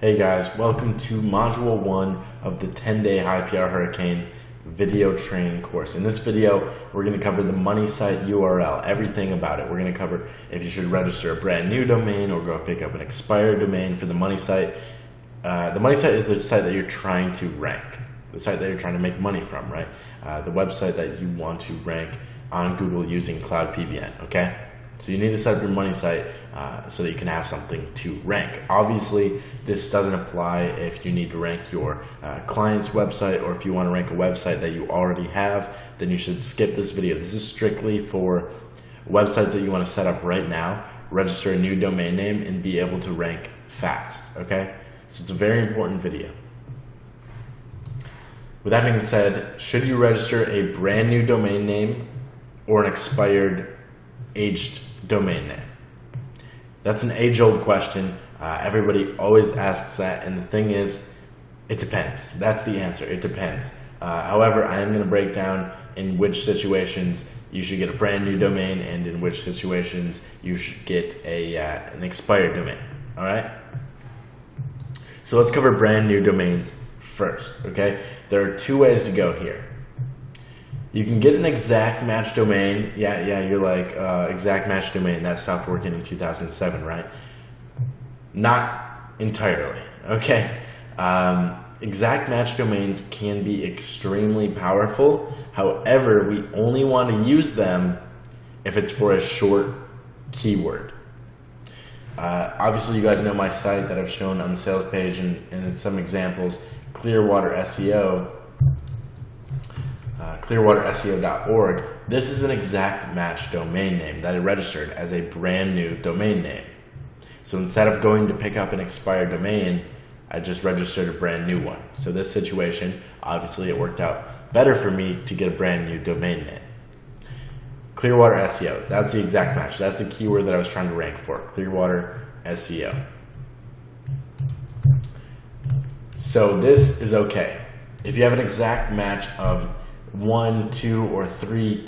Hey guys, welcome to Module 1 of the 10-day High PR Hurricane video training course. In this video, we're going to cover the money site URL, everything about it. We're going to cover if you should register a brand new domain or go pick up an expired domain for the money site. The money site is the site that you're trying to rank, the site that you're trying to make money from, right? The website that you want to rank on Google using Cloud PBN, okay? So you need to set up your money site so that you can have something to rank. Obviously, this doesn't apply if you need to rank your client's website, or if you want to rank a website that you already have, then you should skip this video. This is strictly for websites that you want to set up right now, register a new domain name, and be able to rank fast, okay? So it's a very important video. With that being said, should you register a brand new domain name or an expired aged domain name? That's an age-old question. Everybody always asks that, and the thing is, it depends. That's the answer. It depends. However, I am going to break down in which situations you should get a brand new domain and in which situations you should get an expired domain. All right? So let's cover brand new domains first. Okay? There are two ways to go here. You can get an exact match domain. Yeah, you're like, exact match domain, that stopped working in 2007, right? Not entirely, okay? Exact match domains can be extremely powerful. However, we only want to use them if it's for a short keyword. Obviously, you guys know my site that I've shown on the sales page and in some examples, Clearwater SEO. ClearwaterSEO.org. This is an exact match domain name that I registered as a brand new domain name. So instead of going to pick up an expired domain, I just registered a brand new one. So this situation, obviously it worked out better for me to get a brand new domain name. Clearwater SEO, that's the exact match. That's the keyword that I was trying to rank for, Clearwater SEO. So this is okay. If you have an exact match of 1, 2, or 3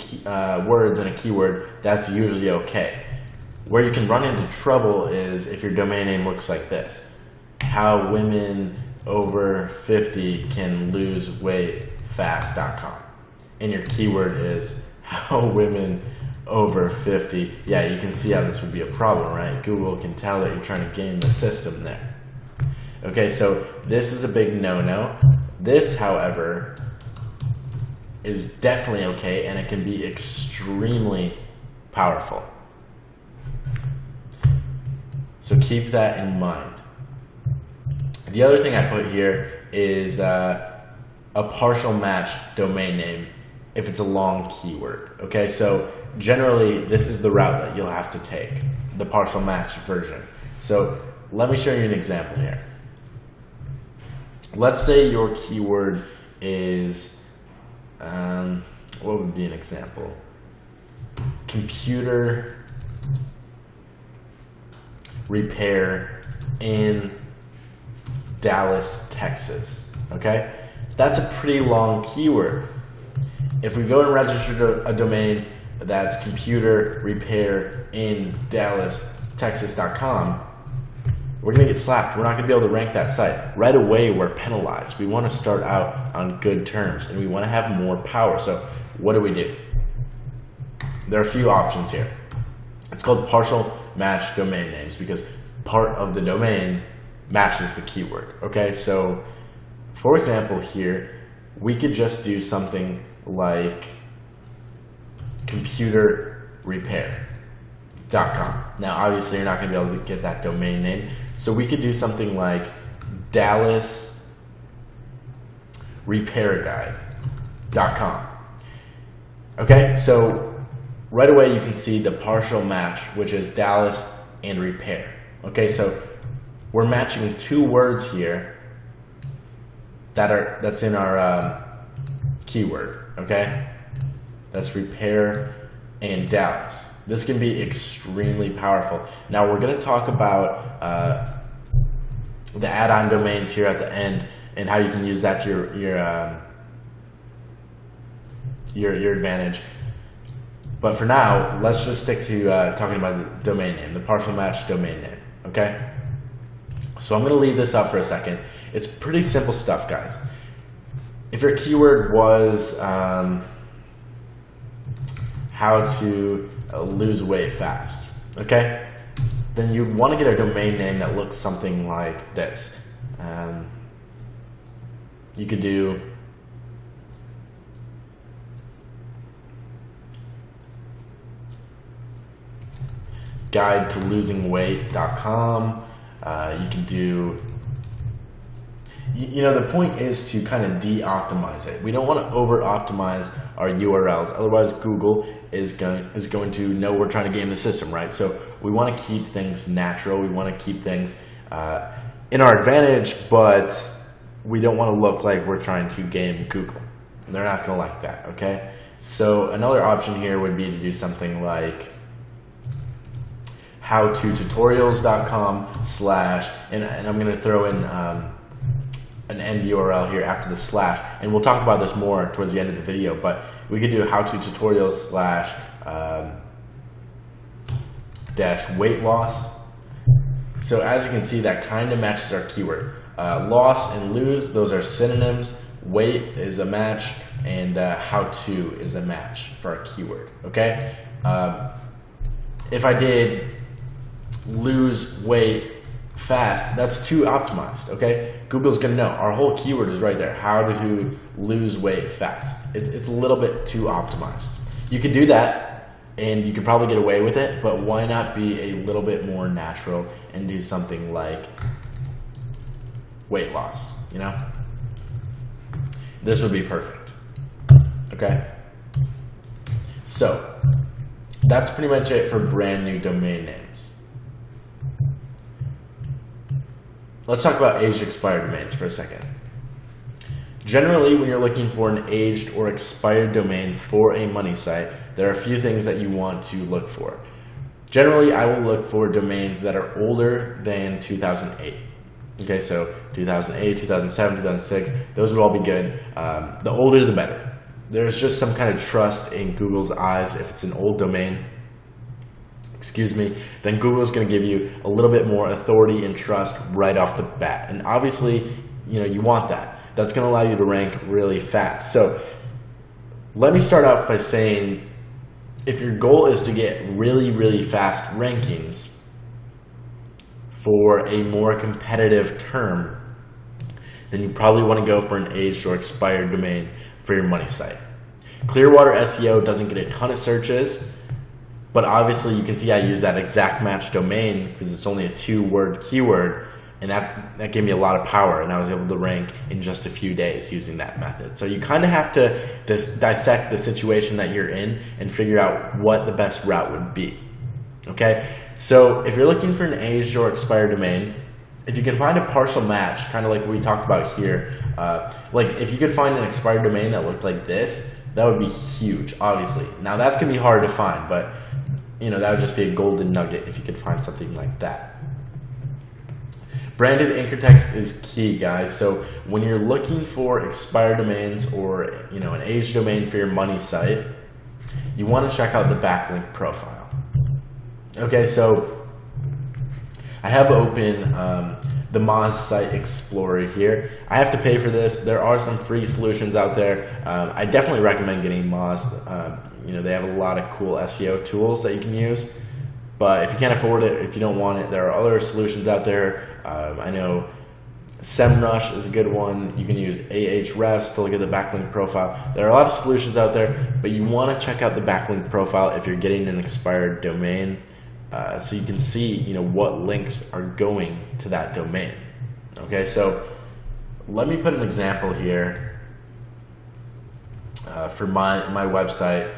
words in a keyword, that's usually okay. Where you can run into trouble is if your domain name looks like this: how women over 50 can lose weight fast.com, and your keyword is how women over 50. Yeah, you can see how this would be a problem, right? Google can tell that you're trying to game the system there. Okay, so this is a big no-no. This, however, is definitely okay, and it can be extremely powerful. So keep that in mind. The other thing I put here is a partial match domain name if it's a long keyword. Okay, so generally this is the route that you'll have to take, the partial match version. So let me show you an example here. Let's say your keyword is what would be an example? Computer repair in Dallas, Texas. Okay? That's a pretty long keyword. If we go and register a domain that's computer repair in Dallas, Texas.com, we're going to get slapped. We're not going to be able to rank that site. Right away, we're penalized. We want to start out on good terms, and we want to have more power. So what do? There are a few options here. It's called partial match domain names because part of the domain matches the keyword. Okay, so for example here, we could just do something like computer repair.com. Now, obviously, you're not going to be able to get that domain name. So we could do something like Dallas repairguide.com. Okay, so right away you can see the partial match, which is Dallas and repair. Okay, so we're matching two words here that's in our keyword. Okay, that's repair and Dallas. This can be extremely powerful. Now we're going to talk about the add-on domains here at the end and how you can use that to your advantage. But for now, let's just stick to talking about the domain name, the partial match domain name. Okay. So I'm going to leave this up for a second. It's pretty simple stuff, guys. If your keyword was how to lose weight fast, okay, then you'd want to get a domain name that looks something like this. You could do guide to losing weight.com. You can do, the point is to kind of de-optimize it. We don't want to over-optimize our URLs, otherwise Google is going to know we're trying to game the system, right? So we want to keep things natural. We want to keep things in our advantage, but we don't want to look like we're trying to game Google. They're not going to like that, okay? So another option here would be to do something like howtotutorials.com / and I'm going to throw in an end URL here after the slash, and we'll talk about this more towards the end of the video, but we could do howtotutorials / weight loss. So as you can see, that kind of matches our keyword. Loss and lose, those are synonyms. Weight is a match, and how to is a match for our keyword, okay? If I did lose weight fast, that's too optimized, okay? Google's gonna know our whole keyword is right there. How to lose weight fast. It's a little bit too optimized. You could do that and you could probably get away with it, but why not be a little bit more natural and do something like weight loss, This would be perfect, okay? So that's pretty much it for brand new domain names. Let's talk about aged expired domains for a second. Generally, when you're looking for an aged or expired domain for a money site, there are a few things that you want to look for. Generally, I will look for domains that are older than 2008. Okay, so 2008, 2007, 2006, those would all be good. The older the better. There's just some kind of trust in Google's eyes if it's an old domain. Then Google's going to give you a little bit more authority and trust right off the bat. And obviously, you want that. That's going to allow you to rank really fast. So let me start off by saying, if your goal is to get really, really fast rankings for a more competitive term, then you probably want to go for an aged or expired domain for your money site. Clearwater SEO doesn't get a ton of searches, but obviously you can see I use that exact match domain because it's only a 2-word keyword, and that gave me a lot of power, and I was able to rank in just a few days using that method. So you kind of have to just dissect the situation that you're in and figure out what the best route would be. Okay, so if you're looking for an aged or expired domain, if you can find a partial match, kind of like we talked about here, like if you could find an expired domain that looked like this, that would be huge, obviously. Now that's going to be hard to find, but that would just be a golden nugget if you could find something like that. Branded anchor text is key, guys. So when you're looking for expired domains or an aged domain for your money site, you want to check out the backlink profile. Okay, so I have open the Moz Site Explorer here. I have to pay for this. There are some free solutions out there. I definitely recommend getting Moz. They have a lot of cool SEO tools that you can use. But if you can't afford it, if you don't want it, there are other solutions out there. I know SEMrush is a good one. You can use Ahrefs to look at the backlink profile. There are a lot of solutions out there, but you want to check out the backlink profile if you're getting an expired domain, so you can see what links are going to that domain. Okay, so let me put an example here for my website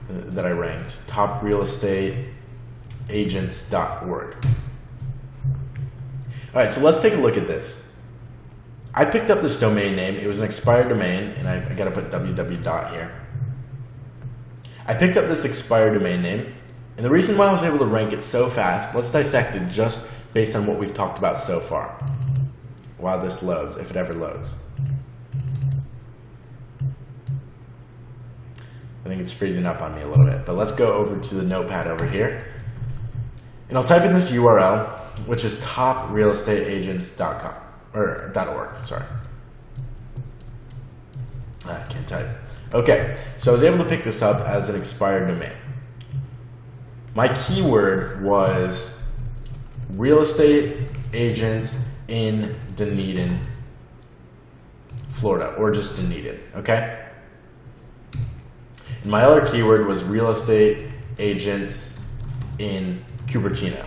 that I ranked, toprealestateagents.org. All right, so let's take a look at this. I picked up this domain name. It was an expired domain, and I got to put www here. I picked up this expired domain name, and the reason why I was able to rank it so fast, let's dissect it just based on what we've talked about so far. While this loads, if it ever loads. I think it's freezing up on me a little bit, but let's go over to the notepad over here. And I'll type in this URL. which is toprealestateagents.com or .org. Sorry, I can't type. Okay, so I was able to pick this up as an expired domain. My keyword was real estate agents in Dunedin, Florida, or just Dunedin, okay? And my other keyword was real estate agents in Cupertino,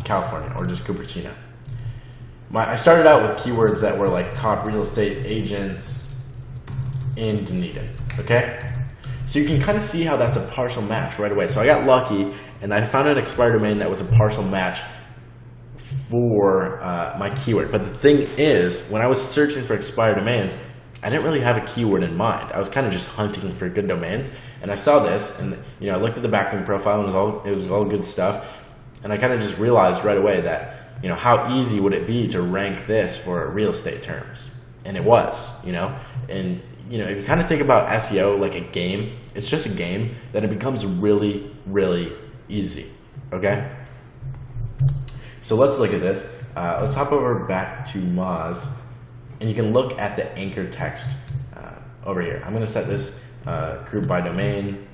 California, or just Cupertino. I started out with keywords that were like top real estate agents in Dunedin, okay? So you can kind of see how that's a partial match right away. So I got lucky and I found an expired domain that was a partial match for my keyword. But the thing is, when I was searching for expired domains, I didn't really have a keyword in mind. I was kind of just hunting for good domains, and I saw this, and I looked at the backlink profile, and it was all good stuff, and I kind of just realized right away that how easy would it be to rank this for real estate terms, and it was, and if you kind of think about SEO like a game, it's just a game, then it becomes really, really easy. Okay. So let's look at this. Let's hop over back to Moz, and you can look at the anchor text over here. I'm going to set this group by domain,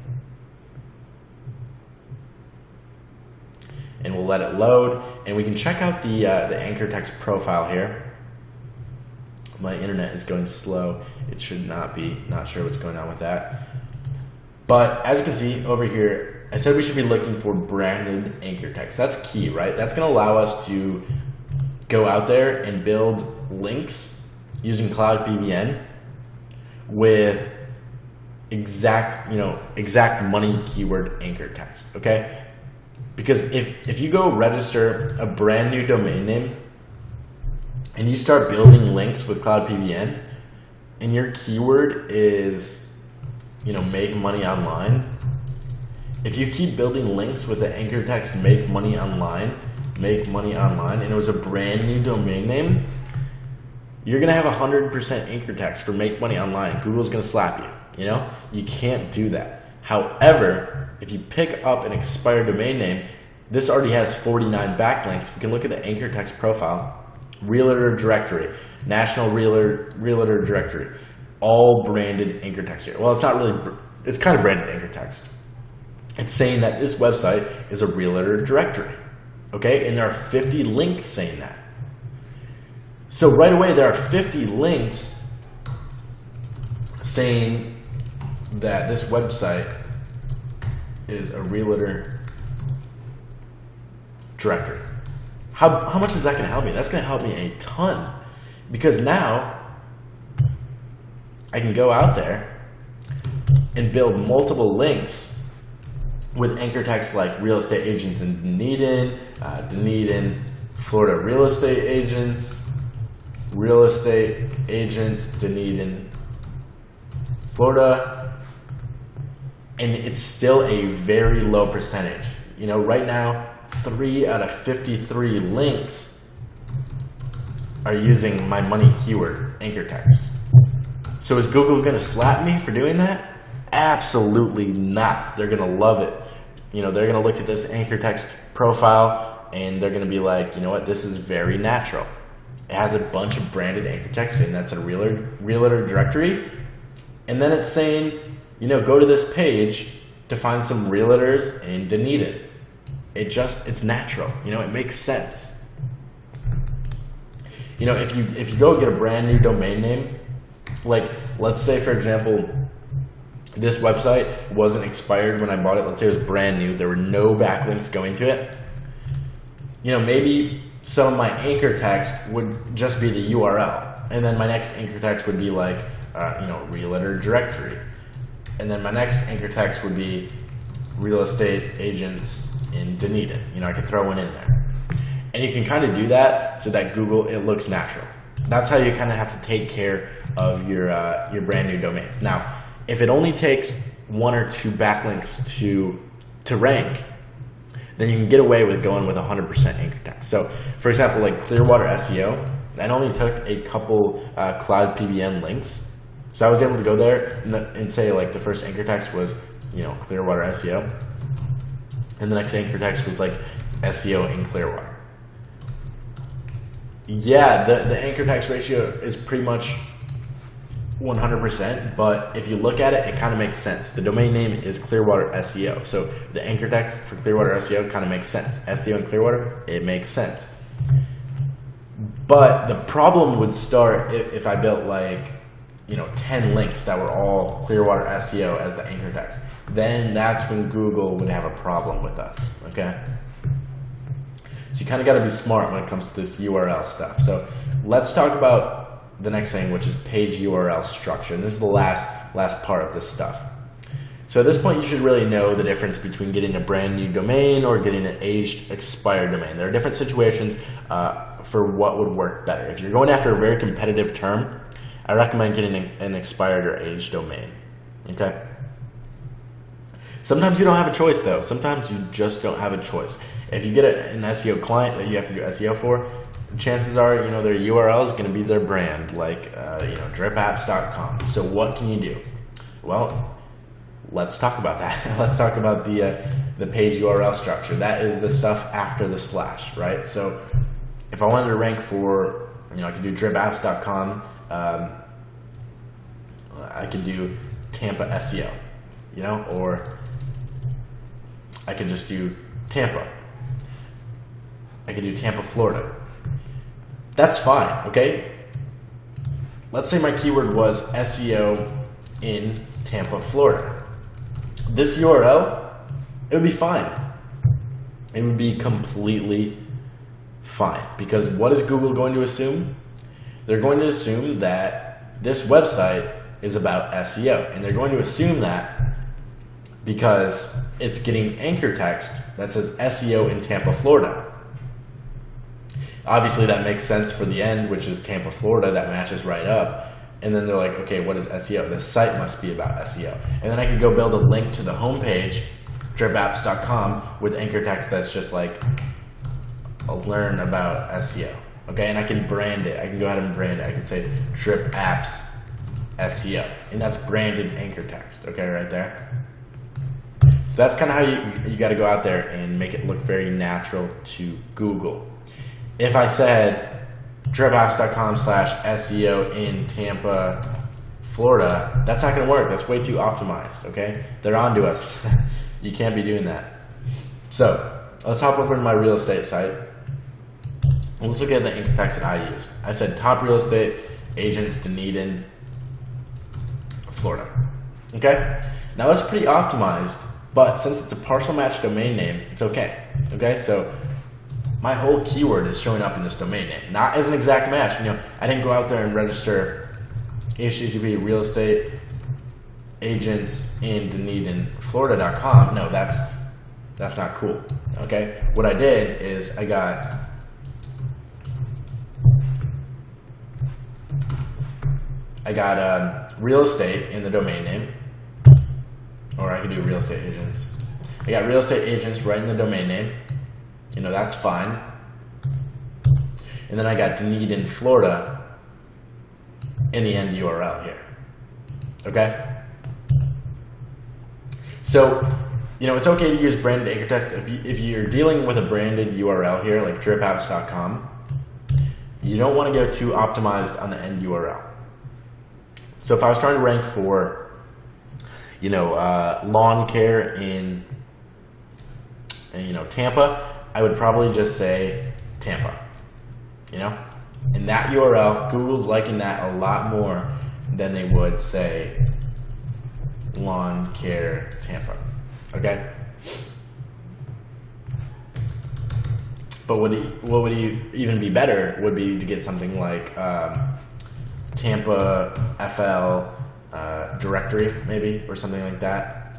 and we'll let it load, and we can check out the anchor text profile here. My internet is going slow. It should not be. Not sure what's going on with that. But as you can see over here, I said we should be looking for branded anchor text. That's key, right? That's going to allow us to go out there and build links using Cloud PBN with exact money keyword anchor text, okay? Because if you go register a brand new domain name and you start building links with Cloud PBN and your keyword is make money online, if you keep building links with the anchor text make money online, and it was a brand new domain name, you're gonna have 100% anchor text for make money online. Google's gonna slap you. You can't do that. However, if you pick up an expired domain name, this already has 49 backlinks. We can look at the anchor text profile, realtor directory, national realtor directory, all branded anchor text here. Well, it's not really, it's kind of branded anchor text. It's saying that this website is a realtor directory, okay? And there are 50 links saying that. So right away, there are 50 links saying that this website is a realtor directory. How much is that going to help me? That's going to help me a ton, because now I can go out there and build multiple links with anchor text like real estate agents in Dunedin, Florida real estate agents, Dunedin, Florida, and it's still a very low percentage. Right now, 3 out of 53 links are using my money keyword anchor text. So is Google going to slap me for doing that? Absolutely not. They're going to love it. They're going to look at this anchor text profile and they're going to be like, you know what, this is very natural. It has a bunch of branded anchor text and that's a realtor directory. And then it's saying, go to this page to find some realtors in Dunedin. It's natural. It makes sense. If you go get a brand new domain name, like let's say for example, this website wasn't expired when I bought it. Let's say it was brand new. There were no backlinks going to it. Maybe some of my anchor text would just be the URL. And then my next anchor text would be like, realtor directory. And then my next anchor text would be real estate agents in Dunedin. I could throw one in there. And you can kind of do that so that Google, it looks natural. That's how you kind of have to take care of your brand new domains. Now, if it only takes 1 or 2 backlinks to rank, then you can get away with going with 100% anchor text. So, for example, like Clearwater SEO, that only took a couple Cloud PBN links. So I was able to go there and say like the first anchor text was, Clearwater SEO, and the next anchor text was like SEO in Clearwater. Yeah, the anchor text ratio is pretty much 100%, but if you look at it, it kind of makes sense. The domain name is Clearwater SEO, so the anchor text for Clearwater SEO kind of makes sense. SEO in Clearwater, it makes sense. But the problem would start if I built like, 10 links that were all Clearwater SEO as the anchor text. Then that's when Google would have a problem with us, okay? So you kind of got to be smart when it comes to this URL stuff. So let's talk about the next thing, which is page URL structure. And this is the last part of this stuff. So at this point, you should really know the difference between getting a brand new domain or getting an aged, expired domain. There are different situations for what would work better. If you're going after a very competitive term, I recommend getting an expired or aged domain, okay? Sometimes you don't have a choice though. Sometimes you just don't have a choice. If you get an SEO client that you have to do SEO for, chances are, their URL is going to be their brand, like, dripapps.com. So what can you do? Well, let's talk about that. Let's talk about the page URL structure. That is the stuff after the slash, right? So if I wanted to rank for, I could do dripapps.com. I could do Tampa SEO, or I could just do Tampa. I could do Tampa, Florida. That's fine, okay? Let's say my keyword was SEO in Tampa, Florida. This URL, it would be fine. It would be completely fine. Because what is Google going to assume? They're going to assume that this website is about SEO. And they're going to assume that because it's getting anchor text that says SEO in Tampa, Florida. Obviously that makes sense for the end, which is Tampa, Florida. That matches right up. And then they're like, okay, what is SEO? This site must be about SEO. And then I could go build a link to the homepage, dripapps.com, with anchor text that's just like, learn about SEO. Okay, and I can brand it. I can go ahead and brand it. I can say Drip Apps SEO. And that's branded anchor text, okay, right there. So that's kind of how you got to go out there and make it look very natural to Google. If I said dripapps.com/SEO in Tampa, Florida, that's not going to work. That's way too optimized, okay? They're onto us. You can't be doing that. So let's hop over to my real estate site. Let's look at the anchor text that I used. I said top real estate agents, Dunedin, Florida. Okay? Now that's pretty optimized, but since it's a partial match domain name, it's okay. Okay? So my whole keyword is showing up in this domain name, not as an exact match. I didn't go out there and register HTTP real estate agents in Dunedin, Florida.com. No, that's not cool. Okay? What I did is I got real estate in the domain name, or I could do real estate agents. I got real estate agents right in the domain name. That's fine. And then I got Dunedin, Florida in the end URL here. Okay? So, it's okay to use branded anchor text. If you're dealing with a branded URL here, like dripapps.com, you don't want to go too optimized on the end URL. So if I was trying to rank for, lawn care in Tampa, I would probably just say Tampa, And that URL, Google's liking that a lot more than they would say lawn care Tampa, okay? But what would even be better would be to get something like Tampa FL directory, maybe, or something like that.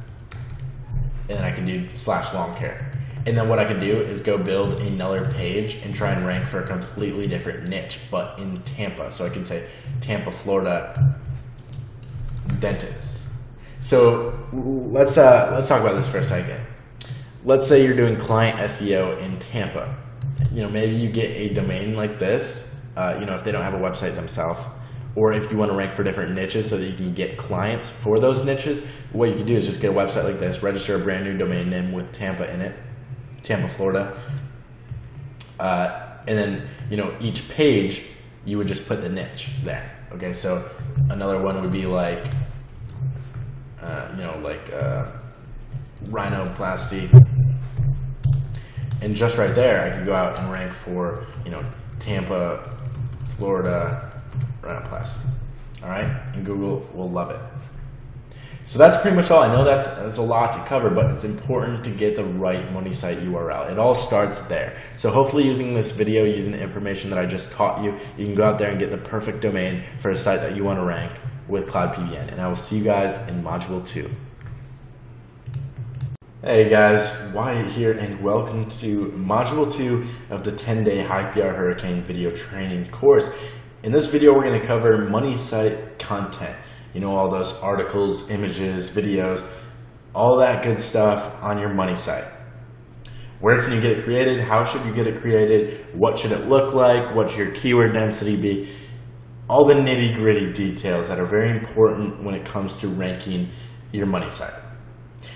And then I can do /lawn care. And then what I can do is go build another page and try and rank for a completely different niche, but in Tampa. So I can say Tampa, Florida dentist. So let's talk about this for a second. Let's say you're doing client SEO in Tampa. Maybe you get a domain like this, if they don't have a website themselves, or if you want to rank for different niches so that you can get clients for those niches, what you can do is just get a website like this, register a brand new domain name with Tampa in it, Tampa, Florida, And then, each page, you would just put the niche there. Okay, so another one would be like, rhinoplasty. And just right there, I could go out and rank for, Tampa, Florida, rhinoplasty. All right, and Google will love it. So that's pretty much all. I know that's a lot to cover, but it's important to get the right money site URL. It all starts there. So hopefully using this video, using the information that I just taught you, you can go out there and get the perfect domain for a site that you want to rank with Cl0Ud P3N. And I will see you guys in Module 2. Hey guys, Wyatt here, and welcome to Module 2 of the 10-day High PR Hurricane video training course. In this video, we're going to cover money site content. All those articles, images, videos, all that good stuff on your money site. Where can you get it created? How should you get it created? What should it look like? What should your keyword density be? All the nitty-gritty details that are very important when it comes to ranking your money site.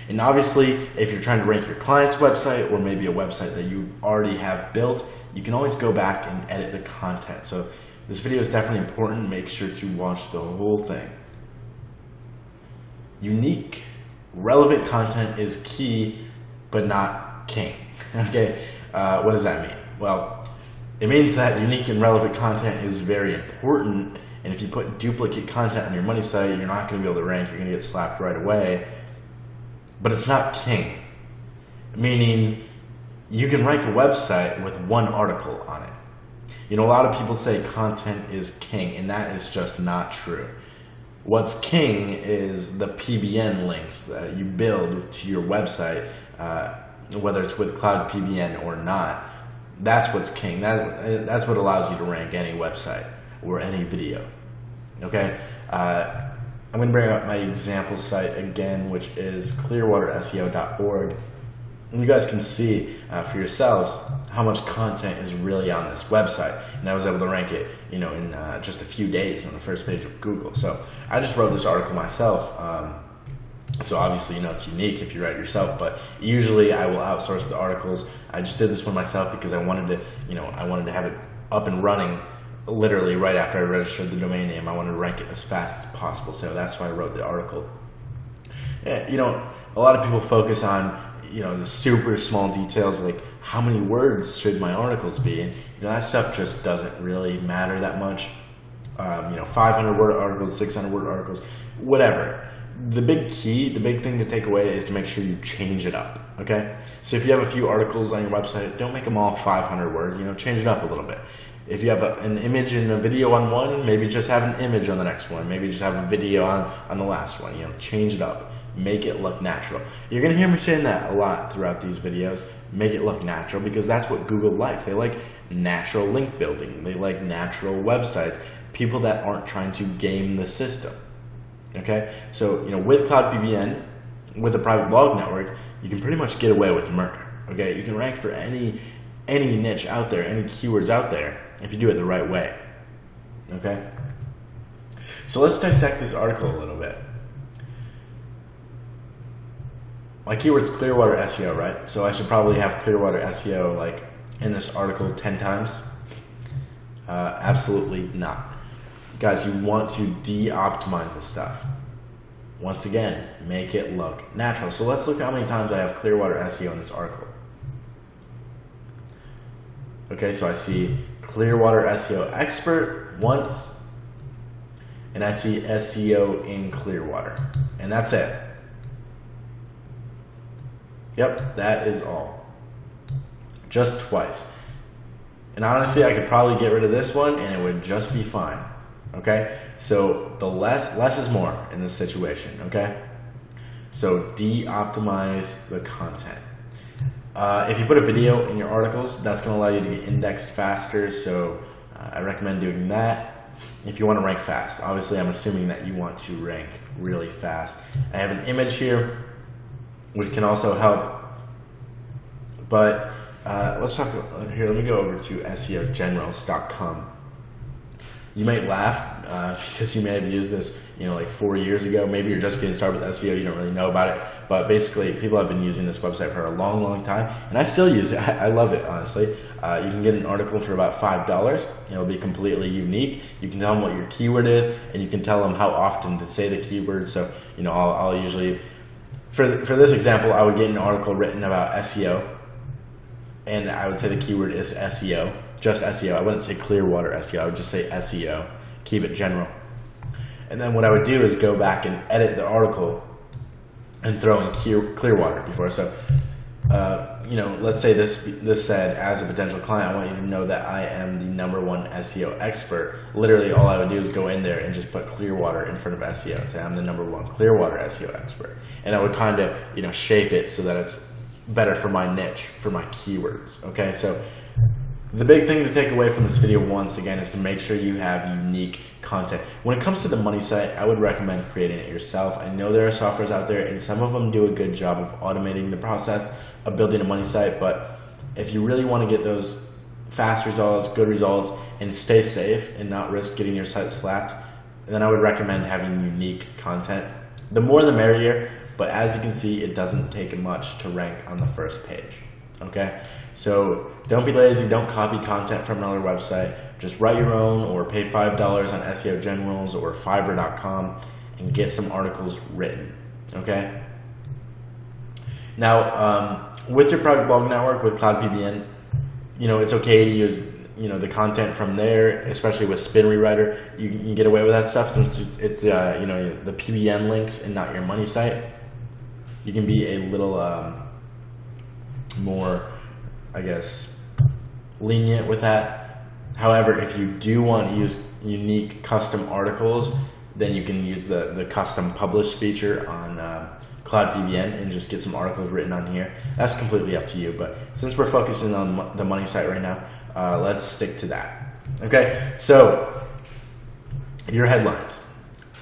And obviously, if you're trying to rank your client's website or maybe a website that you already have built, you can always go back and edit the content. So this video is definitely important. Make sure to watch the whole thing. Unique, relevant content is key, but not king. Okay, what does that mean? Well, it means that unique and relevant content is very important, and if you put duplicate content on your money site, you're not going to be able to rank. You're going to get slapped right away. But it's not king, meaning you can rank a website with one article on it. A lot of people say content is king, and that is just not true. What's king is the PBN links that you build to your website, whether it's with Cl0Ud P3N or not. That's what's king. That's what allows you to rank any website or any video. Okay? I'm going to bring up my example site again, which is clearwaterseo.org. And you guys can see for yourselves how much content is really on this website. And I was able to rank it, in just a few days on the first page of Google. So I just wrote this article myself. So obviously, it's unique if you write it yourself, but usually I will outsource the articles. I just did this one myself because I wanted to have it up and running literally right after I registered the domain name. I wanted to rank it as fast as possible. So that's why I wrote the article. A lot of people focus on the super small details, like how many words should my articles be, and that stuff just doesn't really matter that much. 500 word articles, 600 word articles, whatever. The big thing to take away is to make sure you change it up. Okay, so if you have a few articles on your website, don't make them all 500 words. Change it up a little bit. If you have an image and a video on one, maybe just have an image on the next one. Maybe just have a video on the last one. Change it up. Make it look natural. You're going to hear me saying that a lot throughout these videos. Make it look natural, because that's what Google likes. They like natural link building. They like natural websites. People that aren't trying to game the system. Okay? So, with Cl0Ud P3N, with a private blog network, you can pretty much get away with murder. Okay? You can rank for any niche out there, any keywords out there, if you do it the right way. Okay? So let's dissect this article a little bit. My keyword's Clearwater SEO, right? So I should probably have Clearwater SEO like in this article 10 times. Absolutely not. Guys, you want to de-optimize this stuff. Once again, make it look natural. So let's look at how many times I have Clearwater SEO in this article. Okay, so I see Clearwater SEO expert once, and I see SEO in Clearwater, and that's it. Yep, that is all. Just twice. And honestly, I could probably get rid of this one and it would just be fine. Okay? So the less is more in this situation. Okay? So de-optimize the content. If you put a video in your articles, that's going to allow you to get indexed faster. So I recommend doing that if you want to rank fast. Obviously, I'm assuming that you want to rank really fast. I have an image here, which can also help. But let's talk here. Let me go over to SEOgenerals.com. You might laugh because you may have used this, like 4 years ago. Maybe you're just getting started with SEO, you don't really know about it. But basically, people have been using this website for a long, long time, and I still use it. I love it, honestly. You can get an article for about $5. It'll be completely unique. You can tell them what your keyword is, and you can tell them how often to say the keyword. So, I'll usually, for this example, I would get an article written about SEO, and I would say the keyword is SEO, just SEO. I wouldn't say Clearwater SEO. I would just say SEO. Keep it general. And then what I would do is go back and edit the article and throw in Clearwater before. So, let's say this said, as a potential client, I want you to know that I am the #1 SEO expert. Literally, all I would do is go in there and just put Clearwater in front of SEO and say I'm the #1 Clearwater SEO expert. And I would kind of, shape it so that it's better for my niche, for my keywords. Okay, so the big thing to take away from this video, once again, is to make sure you have unique content. When it comes to the money site, I would recommend creating it yourself. I know there are softwares out there, and some of them do a good job of automating the process of building a money site, but if you really want to get those fast results, good results, and stay safe and not risk getting your site slapped, then I would recommend having unique content. The more the merrier, but as you can see, it doesn't take much to rank on the first page. Okay, so don't be lazy, don't copy content from another website. Just write your own, or pay $5 on SEO Generals or Fiverr.com and get some articles written. Okay. Now, with your private blog network with Cloud it's okay to use the content from there, especially with Spin Rewriter. You can get away with that stuff since it's the PBN links and not your money site. You can be a little more, I guess, lenient with that. However, if you do want to use unique custom articles, then you can use the custom publish feature on Cloud and just get some articles written on here. That's completely up to you, but since we're focusing on the money site right now, let's stick to that. Okay, so your headlines.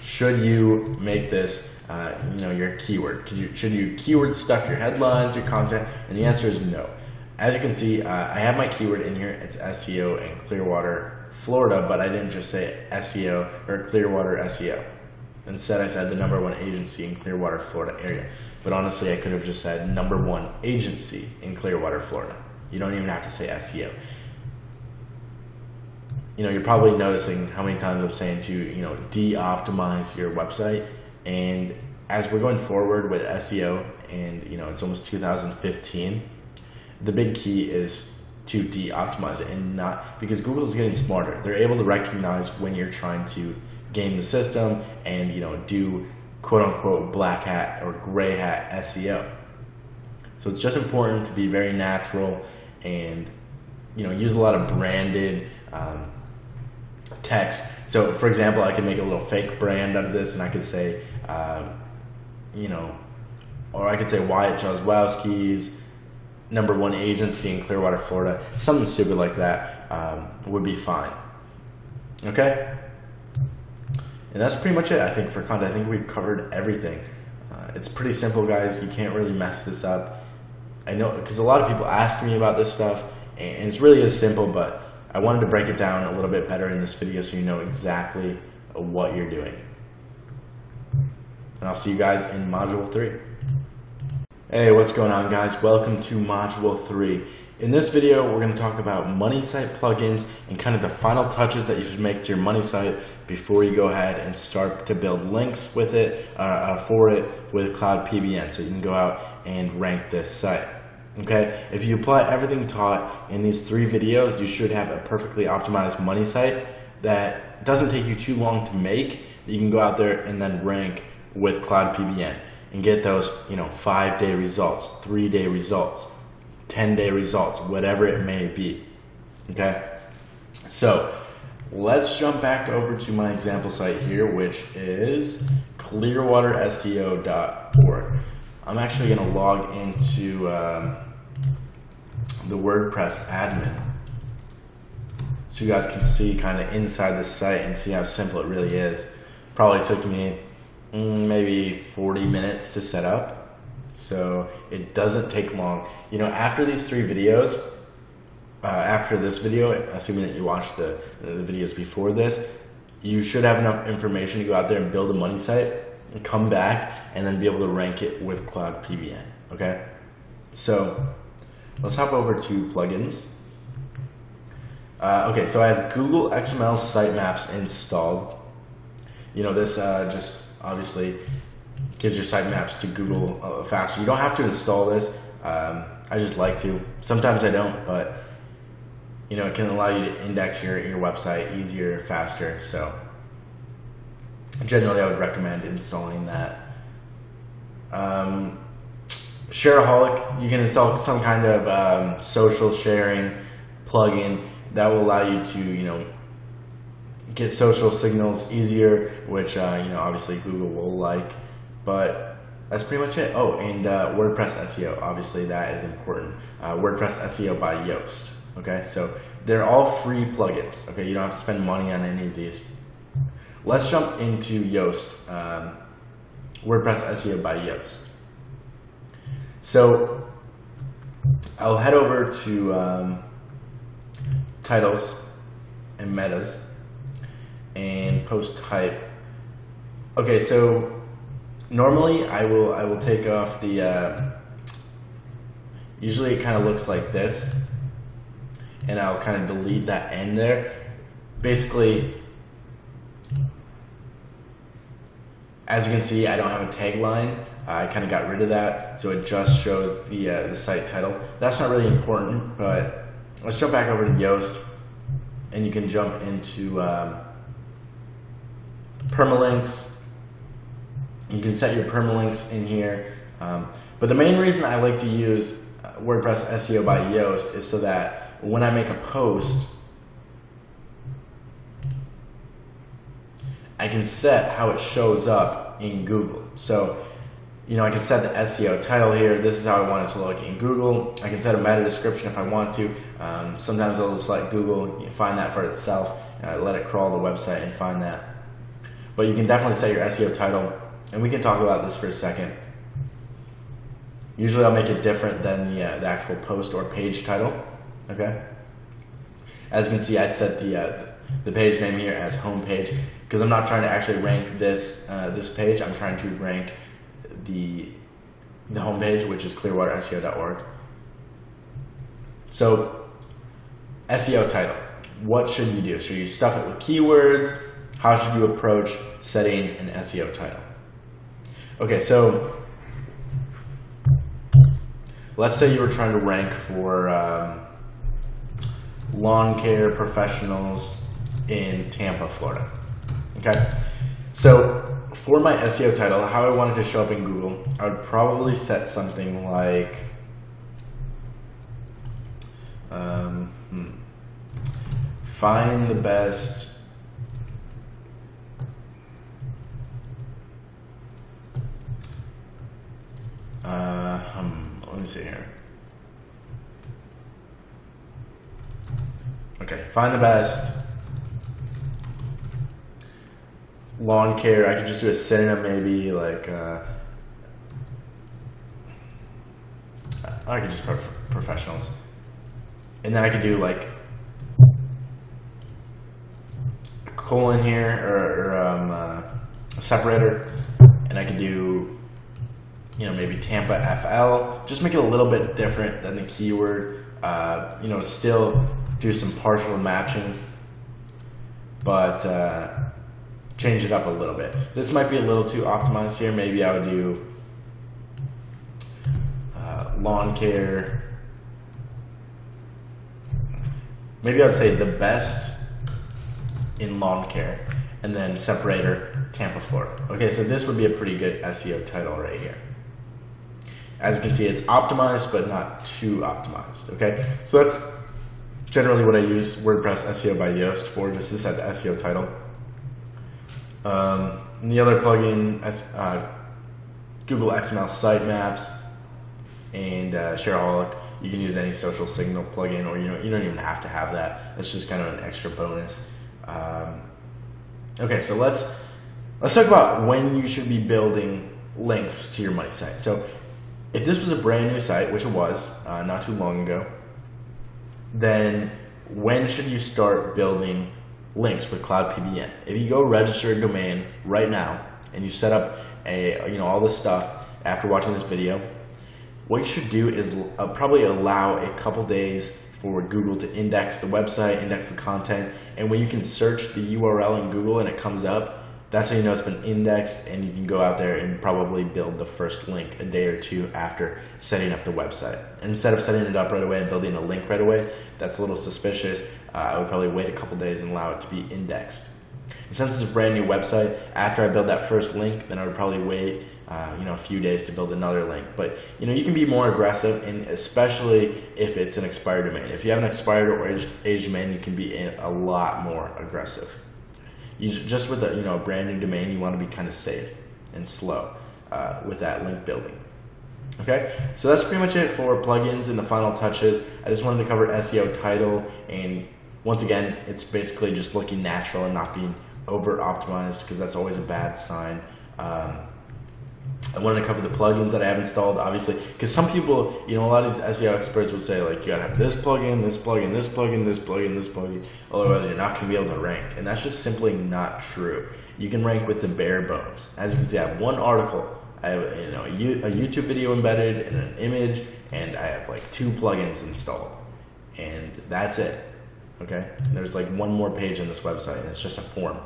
Should you make this your keyword? Should you keyword stuff your headlines, your content? And the answer is no. As you can see, I have my keyword in here. It's SEO in Clearwater, Florida, but I didn't just say SEO or Clearwater SEO. Instead, I said the #1 agency in Clearwater, Florida area. But honestly, I could have just said #1 agency in Clearwater, Florida. You don't even have to say SEO. You're probably noticing how many times I'm saying to, de-optimize your website. And as we're going forward with SEO, and it's almost 2015, the big key is to de-optimize it, and not, because Google is getting smarter. They're able to recognize when you're trying to game the system and do quote unquote black hat or gray hat SEO. So it's just important to be very natural and use a lot of branded text. So for example, I could make a little fake brand out of this, and I could say or I could say Wyatt Jozwowski's #1 agency in Clearwater, Florida. Something stupid like that would be fine. Okay? And that's pretty much it, I think, for content. I think we've covered everything. It's pretty simple, guys. You can't really mess this up. I know, because a lot of people ask me about this stuff, and it's really as simple, but I wanted to break it down a little bit better in this video so you know exactly what you're doing. And I'll see you guys in Module 3. Hey, what's going on, guys? Welcome to Module 3. In this video, we're going to talk about money site plugins and kind of the final touches that you should make to your money site before you go ahead and start to build links with it, for it with Cloud so you can go out and rank this site. Okay, if you apply everything taught in these 3 videos, you should have a perfectly optimized money site that doesn't take you too long to make. You can go out there and then rank with Cloud and get those 5-day results, 3-day results, 10-day results, whatever it may be. Okay, so let's jump back over to my example site here, which is clearwaterseo.org. I'm actually going to log into the WordPress admin so you guys can see kind of inside the site and see how simple it really is. Probably took me maybe 40 minutes to set up, so it doesn't take long. After these 3 videos, after this video, assuming that you watched the videos before this, you should have enough information to go out there and build a money site and come back and then be able to rank it with Cloud PBN. Okay, so let's hop over to plugins. Okay, so I have Google XML sitemaps installed. You know, this just obviously gives your sitemaps to Google faster. You don't have to install this. I just like to. Sometimes I don't, but you know, it can allow you to index your website easier, faster. So generally, I would recommend installing that. Shareaholic, you can install some kind of social sharing plugin that will allow you to, you know, get social signals easier, which you know, obviously Google will like. But that's pretty much it. Oh, and WordPress SEO, obviously that is important. WordPress SEO by Yoast. Okay, so they're all free plugins. Okay, you don't have to spend money on any of these. Let's jump into Yoast, WordPress SEO by Yoast. So I'll head over to titles and metas and post type. Okay, so normally I will take off the usually it kind of looks like this, and I'll kind of delete that end there. Basically, as you can see, I don't have a tagline. I kind of got rid of that, so it just shows the site title. That's not really important, but let's jump back over to Yoast, and you can jump into permalinks. You can set your permalinks in here, but the main reason I like to use WordPress SEO by Yoast is so that when I make a post, I can set how it shows up in Google. So, you know, I can set the SEO title here. This is how I want it to look in Google. I can set a meta description if I want to. Sometimes I'll just let Google find that for itself. Let it crawl the website and find that. But you can definitely set your SEO title, and we can talk about this for a second. Usually I'll make it different than the actual post or page title. Okay. As you can see, I set the page name here as home page because I'm not trying to actually rank this this page. I'm trying to rank the home page, which is clearwaterseo.org. So SEO title. What should you do? Should you stuff it with keywords? How should you approach setting an SEO title? Okay, so let's say you were trying to rank for lawn care professionals in Tampa, Florida. Okay, so for my SEO title, how I want it to show up in Google, I would probably set something like find the best let me see here. Okay, find the best lawn care. I could just do a synonym, maybe like I could just put professionals, and then I could do like a colon here or a separator, and I could do, you know, maybe Tampa FL. Just make it a little bit different than the keyword. You know, still do some partial matching, but change it up a little bit. This might be a little too optimized here. Maybe I would do lawn care. Maybe I would say the best in lawn care, and then separator Tampa, Florida. Okay, so this would be a pretty good SEO title right here. As you can see, it's optimized, but not too optimized. Okay, so that's generally what I use WordPress SEO by Yoast for, just to set the SEO title. And the other plugin, Google XML sitemaps and Shareaholic. You can use any social signal plugin, or you don't even have to have that. It's just kind of an extra bonus. Okay, so let's talk about when you should be building links to your money site. So if this was a brand new site, which it was not too long ago, then when should you start building links with Cloud PBN? If you go register a domain right now and you set up all this stuff after watching this video, what you should do is probably allow a couple days for Google to index the website, index the content, and when you can search the URL in Google and it comes up, that's how you know it's been indexed, and you can go out there and probably build the first link a day or two after setting up the website. Instead of setting it up right away and building a link right away, that's a little suspicious. I would probably wait a couple days and allow it to be indexed. And since it's a brand new website, after I build that first link, then I would probably wait a few days to build another link. But you can be more aggressive, and especially if it's an expired domain. If you have an expired or aged domain, you can be a lot more aggressive. Just with a brand new domain, you want to be kind of safe and slow with that link building. Okay, so that's pretty much it for plugins and the final touches. I just wanted to cover SEO title, and once again, it's basically just looking natural and not being over optimized, because that's always a bad sign. I wanted to cover the plugins that I have installed, obviously, because some people, a lot of these SEO experts will say, like, you gotta have this plugin, this plugin, this plugin, this plugin, this plugin, otherwise you're not gonna be able to rank. And that's just simply not true. You can rank with the bare bones. As you can see, I have one article, I have a YouTube video embedded and an image, and I have like 2 plugins installed, and that's it. Okay, and there's like one more page on this website, and it's just a form,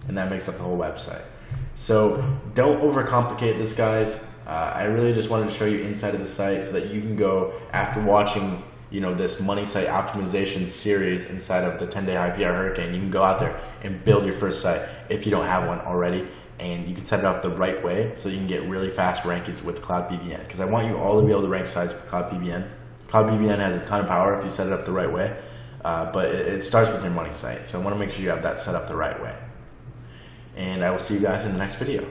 and that makes up the whole website. So don't overcomplicate this, guys. I really just wanted to show you inside of the site so that you can go, after watching this money site optimization series inside of the 10-day IPR Hurricane, you can go out there and build your first site if you don't have one already, and you can set it up the right way so you can get really fast rankings with Cloud PBN, because I want you all to be able to rank sites with Cloud PBN. Cloud PBN has a ton of power if you set it up the right way, but it starts with your money site, so I want to make sure you have that set up the right way. And I will see you guys in the next video.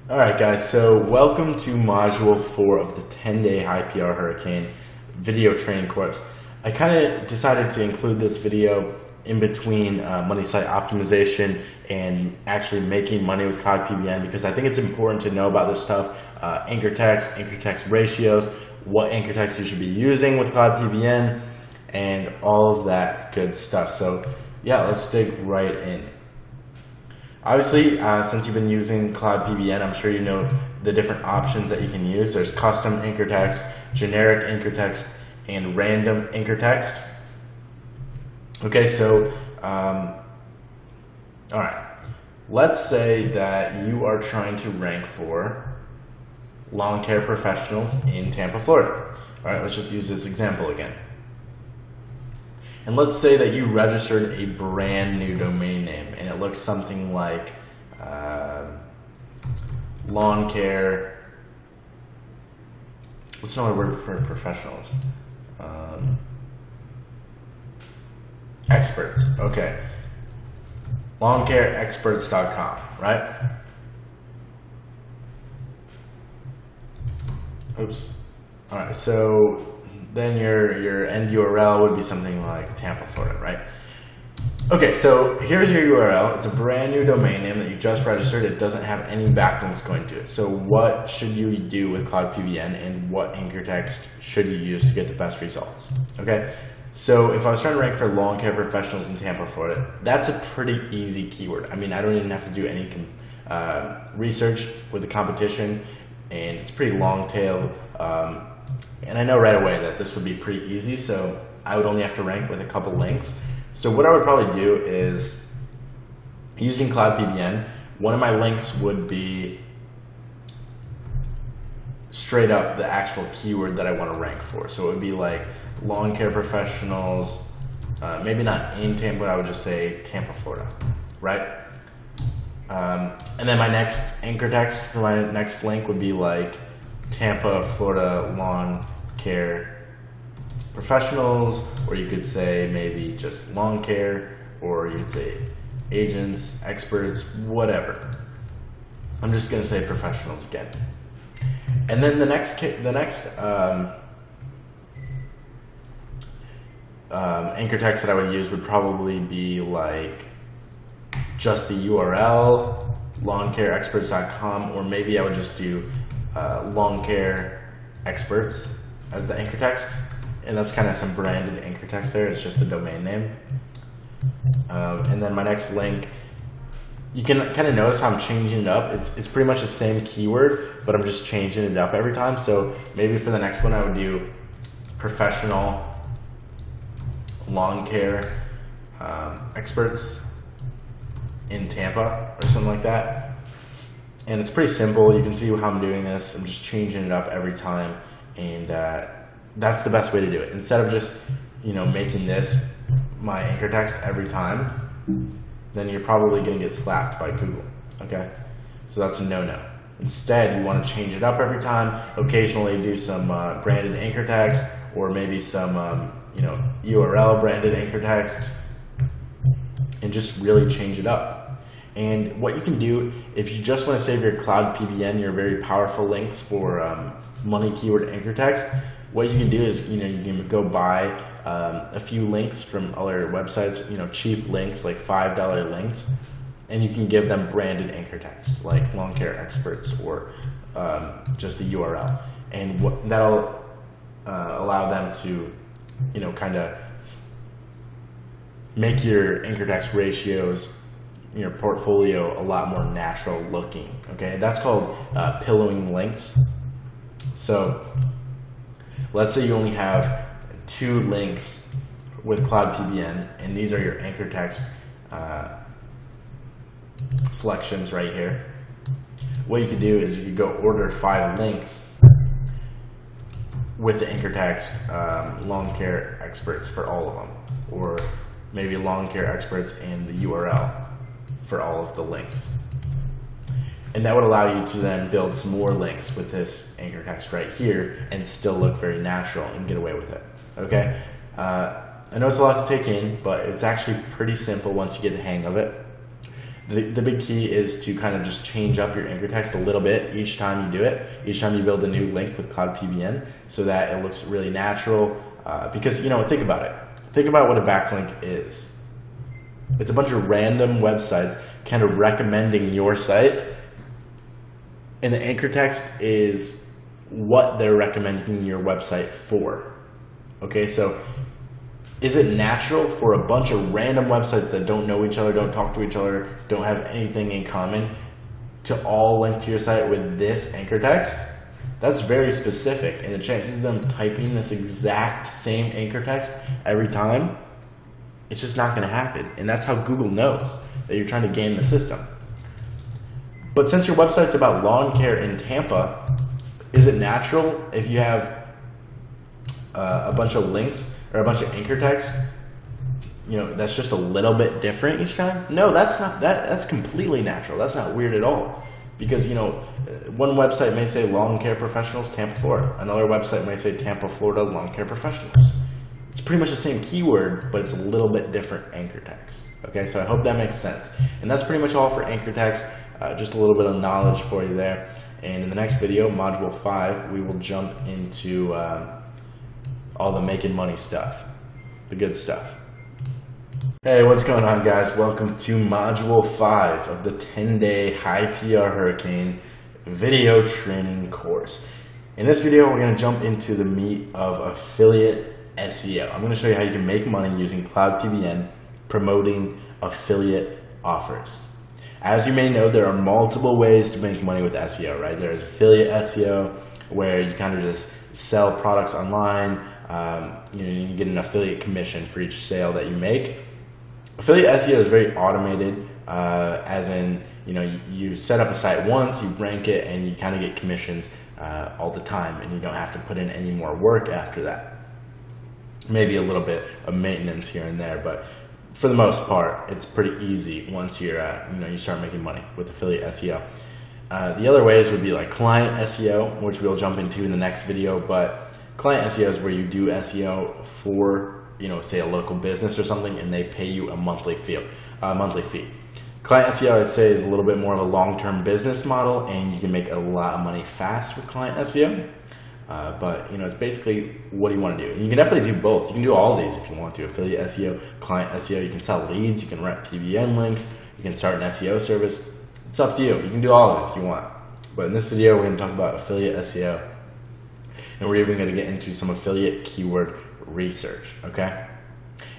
Alright guys, so welcome to Module 4 of the 10-day IPR Hurricane video training course. I kind of decided to include this video in between money site optimization and actually making money with Cloud PBN, because I think it's important to know about this stuff. Anchor text ratios, what anchor text you should be using with Cloud PBN, and all of that good stuff. So yeah, let's dig right in. Obviously, since you've been using Cloud PBN, I'm sure you know the different options that you can use. There's custom anchor text, generic anchor text, and random anchor text. Okay, so, alright. Let's say that you are trying to rank for lawn care professionals in Tampa, Florida. Alright, let's just use this example again. And let's say that you registered a brand new domain name, and it looks something like lawn care. What's another word for professionals? Experts. Okay. Lawncareexperts.com, right? Oops. All right. So then your end URL would be something like Tampa, Florida, right? Okay, so here's your URL. It's a brand new domain name that you just registered. It doesn't have any backlinks going to it. So what should you do with Cloud PBN, and what anchor text should you use to get the best results? Okay, so if I was trying to rank for lawn care professionals in Tampa, Florida, that's a pretty easy keyword. I mean, I don't even have to do any research with the competition, and it's pretty long tail. And I know right away that this would be pretty easy, so I would only have to rank with a couple links. So what I would probably do is, using Cloud PBN, one of my links would be straight up the actual keyword that I want to rank for. So it would be like lawn care professionals, maybe not in Tampa, but I would just say Tampa, Florida, right? And then my next anchor text for my next link would be like Tampa, Florida lawn care professionals, or you could say maybe just lawn care, or you could say agents, experts, whatever. I'm just going to say professionals again. And then the next anchor text that I would use would probably be like just the URL, lawncareexperts.com, or maybe I would just do lawn care experts as the anchor text. and that's kind of some branded anchor text there. It's just the domain name. And then my next link, you can kind of notice how I'm changing it up. It's pretty much the same keyword, but I'm just changing it up every time. So maybe for the next one, I would do professional lawn care experts in Tampa or something like that. And it's pretty simple. You can see how I'm doing this. I'm just changing it up every time, and that's the best way to do it. Instead of just making this my anchor text every time, then you're probably going to get slapped by Google. Okay, so that's a no-no. Instead, you want to change it up every time. Occasionally, do some branded anchor text, or maybe some URL branded anchor text, and just really change it up. And what you can do, if you just want to save your Cl0Ud PBN, your very powerful links for money keyword anchor text, what you can do is you can go buy a few links from other websites, cheap links like $5 links, and you can give them branded anchor text like lawn care experts or just the URL, and that'll allow them to kind of make your anchor text ratios, your portfolio, a lot more natural looking. Okay, that's called pillowing links. So let's say you only have 2 links with Cl0Ud PBN, and these are your anchor text selections right here. What you could do is you could go order 5 links with the anchor text lawn care experts for all of them, or maybe lawn care experts and the URL for all of the links. And that would allow you to then build some more links with this anchor text right here and still look very natural and get away with it. Okay? I know it's a lot to take in, but it's actually pretty simple once you get the hang of it. The big key is to kind of just change up your anchor text a little bit each time you do it, each time you build a new link with Cl0Ud PBN, so that it looks really natural. Because, think about it. Think about what a backlink is. It's a bunch of random websites kind of recommending your site, and the anchor text is what they're recommending your website for. Okay, so is it natural for a bunch of random websites that don't know each other, don't talk to each other, don't have anything in common, to all link to your site with this anchor text? That's very specific, and the chances of them typing this exact same anchor text every time, it's just not going to happen. And that's how Google knows that you're trying to game the system. But since your website's about lawn care in Tampa, is it natural if you have a bunch of links or a bunch of anchor text, that's just a little bit different each time? No, that's not. That's completely natural. That's not weird at all. Because, one website may say lawn care professionals, Tampa, Florida. Another website may say Tampa, Florida, lawn care professionals. It's pretty much the same keyword, but it's a little bit different anchor text. Okay, so I hope that makes sense. And that's pretty much all for anchor text. Just a little bit of knowledge for you there. And in the next video, Module 5, we will jump into all the making money stuff, the good stuff. Hey, what's going on, guys? Welcome to Module 5 of the 10-day high PR hurricane video training course. In this video, we're going to jump into the meat of affiliate SEO. I'm going to show you how you can make money using Cl0Ud PBN promoting affiliate offers. As you may know, there are multiple ways to make money with SEO, right? There's affiliate SEO, where you kind of just sell products online. You get an affiliate commission for each sale that you make. Affiliate SEO is very automated, as in, you set up a site once, you rank it, and you kind of get commissions all the time, and you don't have to put in any more work after that. Maybe a little bit of maintenance here and there, but for the most part, it's pretty easy once you're, you start making money with affiliate SEO. The other ways would be like client SEO, which we'll jump into in the next video. But client SEO is where you do SEO for, say a local business or something, and they pay you a monthly fee. Client SEO, I'd say, is a little bit more of a long-term business model, and you can make a lot of money fast with client SEO. But it's basically what do you want to do. And you can definitely do both. You can do all these if you want to. Affiliate SEO, client SEO. You can sell leads. You can rent PBN links. You can start an SEO service. It's up to you. You can do all of it if you want. But in this video, we're going to talk about affiliate SEO. And we're even going to get into some affiliate keyword research, okay?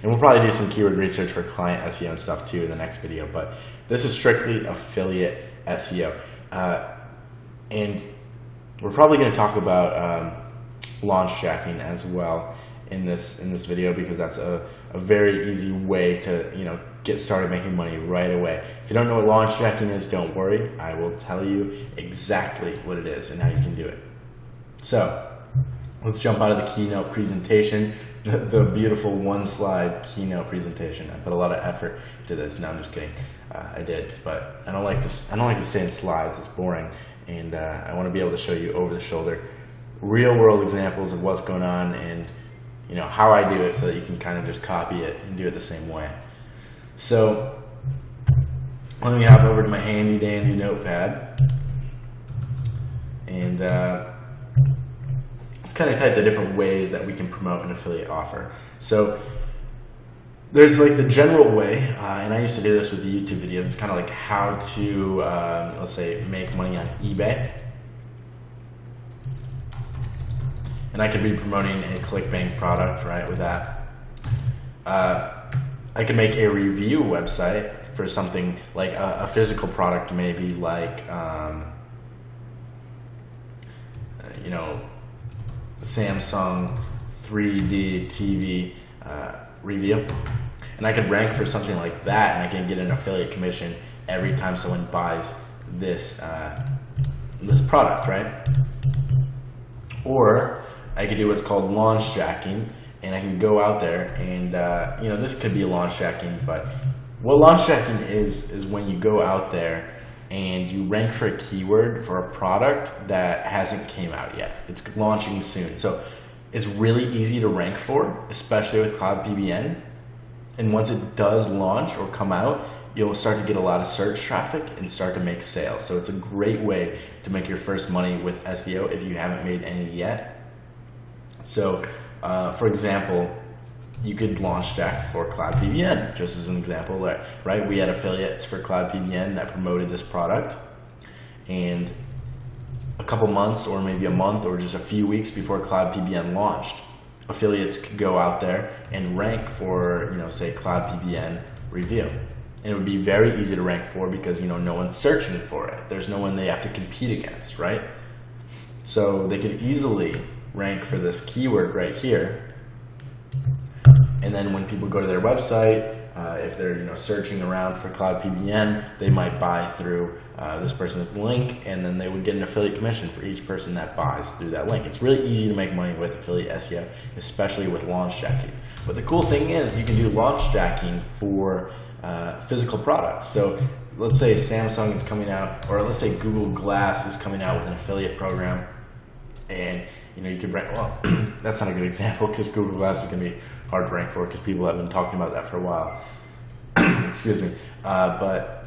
And we'll probably do some keyword research for client SEO and stuff too in the next video, but this is strictly affiliate SEO. And we're probably going to talk about launch jacking as well in this video, because that's a very easy way to get started making money right away. If you don't know what launch jacking is, don't worry. I will tell you exactly what it is and how you can do it. So let's jump out of the keynote presentation, the beautiful one-slide keynote presentation. I put a lot of effort to this. No, I'm just kidding. I did, but I don't like to stay in slides. It's boring, and I want to be able to show you over the shoulder, real-world examples of what's going on, and how I do it, so that you can kind of just copy it and do it the same way. So let me hop over to my handy-dandy notepad, and let's kind of type the different ways that we can promote an affiliate offer. So there's like the general way, and I used to do this with the YouTube videos. It's kind of like how to, let's say, make money on eBay. And I could be promoting a ClickBank product, right, with that. I could make a review website for something like a physical product, maybe like, Samsung 3D TV review. And I could rank for something like that, and I can get an affiliate commission every time someone buys this product, right? Or I could do what's called launch jacking, and I can go out there and this could be launch jacking, but what launch jacking is when you go out there and you rank for a keyword for a product that hasn't came out yet. It's launching soon, so it's really easy to rank for, especially with Cloud PBN. And once it does launch or come out, you'll start to get a lot of search traffic and start to make sales. So it's a great way to make your first money with SEO if you haven't made any yet. So, for example, you could launch jack for Cloud PBN, just as an example, right? We had affiliates for Cloud PBN that promoted this product, and a couple months or maybe a month or just a few weeks before Cloud PBN launched, affiliates could go out there and rank for, say Cloud PBN review. And it would be very easy to rank for because, no one's searching for it. There's no one they have to compete against, right? So they could easily rank for this keyword right here. And then when people go to their website, if they're searching around for Cloud PBN, they might buy through this person's link, and then they would get an affiliate commission for each person that buys through that link. It's really easy to make money with affiliate SEO, especially with launch jacking. But the cool thing is you can do launch jacking for physical products. So let's say Samsung is coming out, or let's say Google Glass is coming out with an affiliate program, and you could rank. Well, that's not a good example because Google Glass is going to be hard to rank for because people have been talking about that for a while. Excuse me. But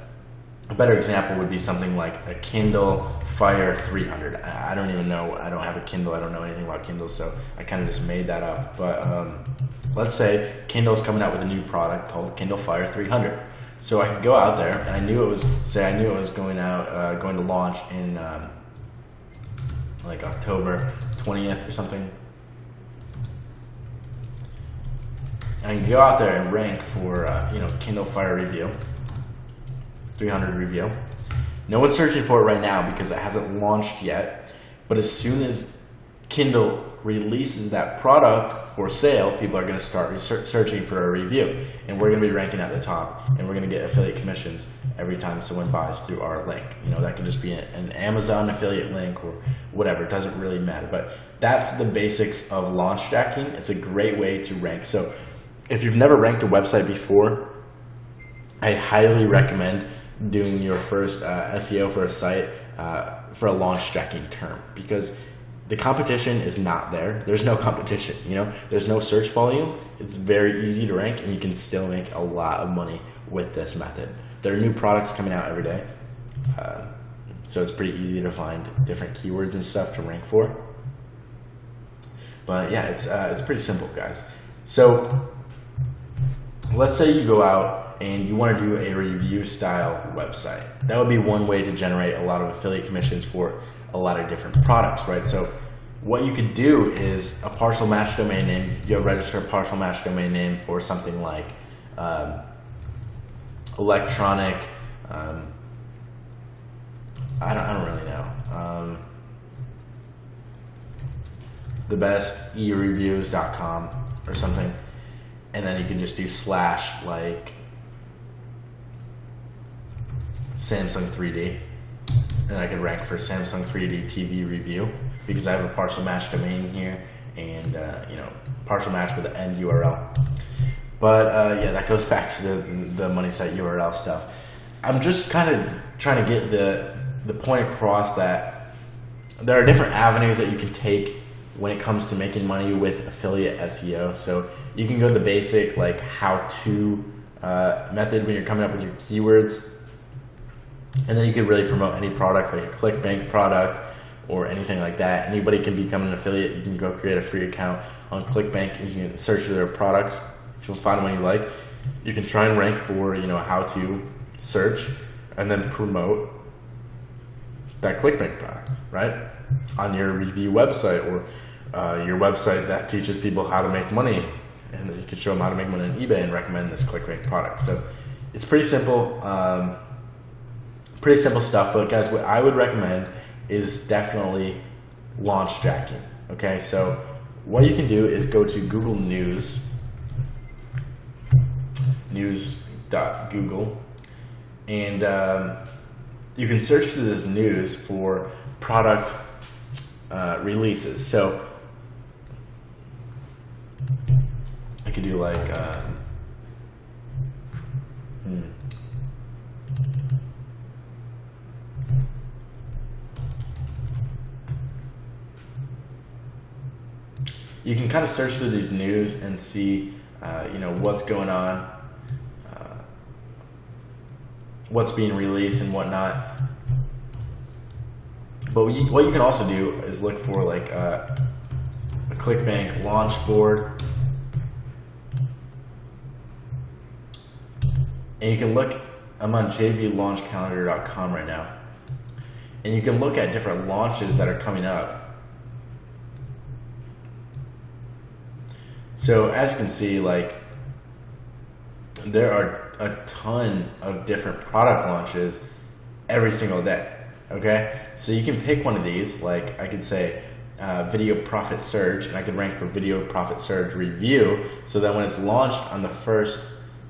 a better example would be something like a Kindle Fire 300. I don't even know. I don't have a Kindle. I don't know anything about Kindle, so I kind of just made that up. But let's say Kindle's coming out with a new product called Kindle Fire 300. So I could go out there, and I knew it was going to launch in like October 20th or something. And I can go out there and rank for Kindle Fire review, 300 review. No one's searching for it right now because it hasn't launched yet. But as soon as Kindle releases that product for sale, people are going to start searching for a review, and we're going to be ranking at the top, and we're going to get affiliate commissions every time someone buys through our link. That could just be an Amazon affiliate link or whatever. It doesn't really matter, but that's the basics of launch jacking. It's a great way to rank. So if you've never ranked a website before, I highly recommend doing your first SEO for a site for a launch jacking term, because the competition is not there. There's no competition, there's no search volume. It's very easy to rank, and you can still make a lot of money with this method. There are new products coming out every day, so it's pretty easy to find different keywords and stuff to rank for. But yeah, it's pretty simple, guys. So let's say you go out and you want to do a review style website. That would be one way to generate a lot of affiliate commissions for a lot of different products, right? So what you could do is a partial match domain name. You'll register a partial match domain name for something like electronic. I don't really know. The best ereviews.com or something, and then you can just do / like Samsung 3D, and I could rank for Samsung 3D TV review because I have a partial match domain here, and you know, partial match with the end URL. But yeah, that goes back to the money site URL stuff. I'm just kind of trying to get the point across that there are different avenues that you can take when it comes to making money with affiliate SEO. So you can go the basic like how-to method when you're coming up with your keywords, and then you could really promote any product like a ClickBank product or anything like that. Anybody can become an affiliate. You can go create a free account on ClickBank and you can search for their products. If you find one you like, you can try and rank for, you know, how to search and then promote that ClickBank product, right? On your review website or your website that teaches people how to make money, and then you can show them how to make money on eBay and recommend this ClickBank product. So it's pretty simple stuff. But guys, what I would recommend is definitely launch jacking. Okay, so what you can do is go to Google news.google, and you can search through this news for product releases. So I could do like you can kind of search through these news and see you know, what's going on, what's being released and whatnot. But what you can also do is look for like a ClickBank launch board, and you can look. I'm on jvlaunchcalendar.com right now, and you can look at different launches that are coming up. So as you can see, like, there are a ton of different product launches every single day. Okay, so you can pick one of these. Like I could say video profit surge, and I could rank for video profit surge review. So that when it's launched on the first,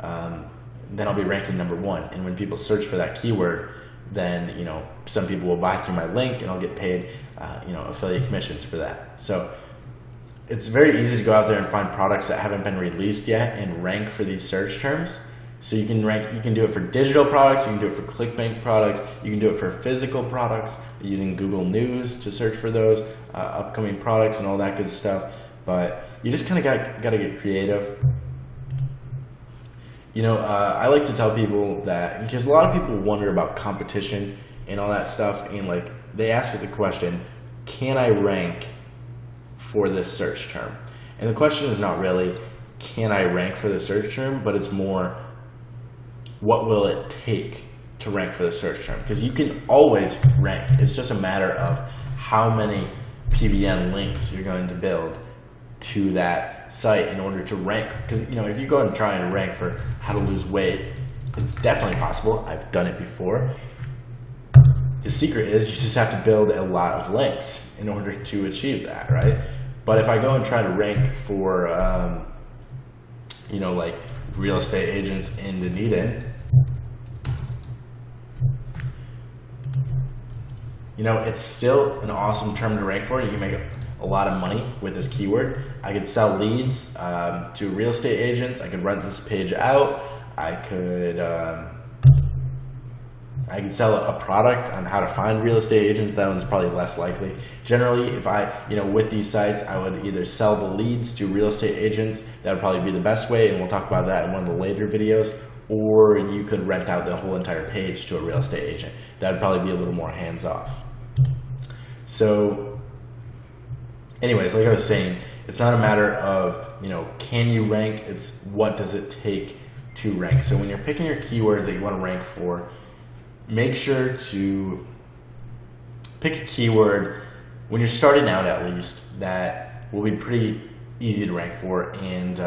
then I'll be ranking #1. And when people search for that keyword, then, you know, some people will buy through my link, and I'll get paid, you know, affiliate commissions for that. So it's very easy to go out there and find products that haven't been released yet and rank for these search terms. So you can rank, you can do it for digital products, you can do it for ClickBank products, you can do it for physical products using Google News to search for those upcoming products and all that good stuff. But you just kind of got to get creative. You know, I like to tell people that, because a lot of people wonder about competition and all that stuff, and like they ask you the question, can I rank for this search term? And the question is not really, can I rank for the search term, but it's more, what will it take to rank for the search term? Because you can always rank. It's just a matter of how many PBN links you're going to build to that site in order to rank. Because, you know, if you go and try and rank for how to lose weight, it's definitely possible. I've done it before. The secret is you just have to build a lot of links in order to achieve that, right? But if I go and try to rank for, you know, like real estate agents in Dunedin, you know, it's still an awesome term to rank for. You can make a lot of money with this keyword. I could sell leads to real estate agents. I could rent this page out. I could sell a product on how to find real estate agents. That one's probably less likely. Generally, if you know, with these sites, I would either sell the leads to real estate agents. That would probably be the best way, and we'll talk about that in one of the later videos. Or you could rent out the whole entire page to a real estate agent. That would probably be a little more hands-off. So anyways, like I was saying, it's not a matter of, you know, can you rank, it's what does it take to rank. So when you're picking your keywords that you want to rank for, make sure to pick a keyword when you're starting out, at least, that will be pretty easy to rank for, and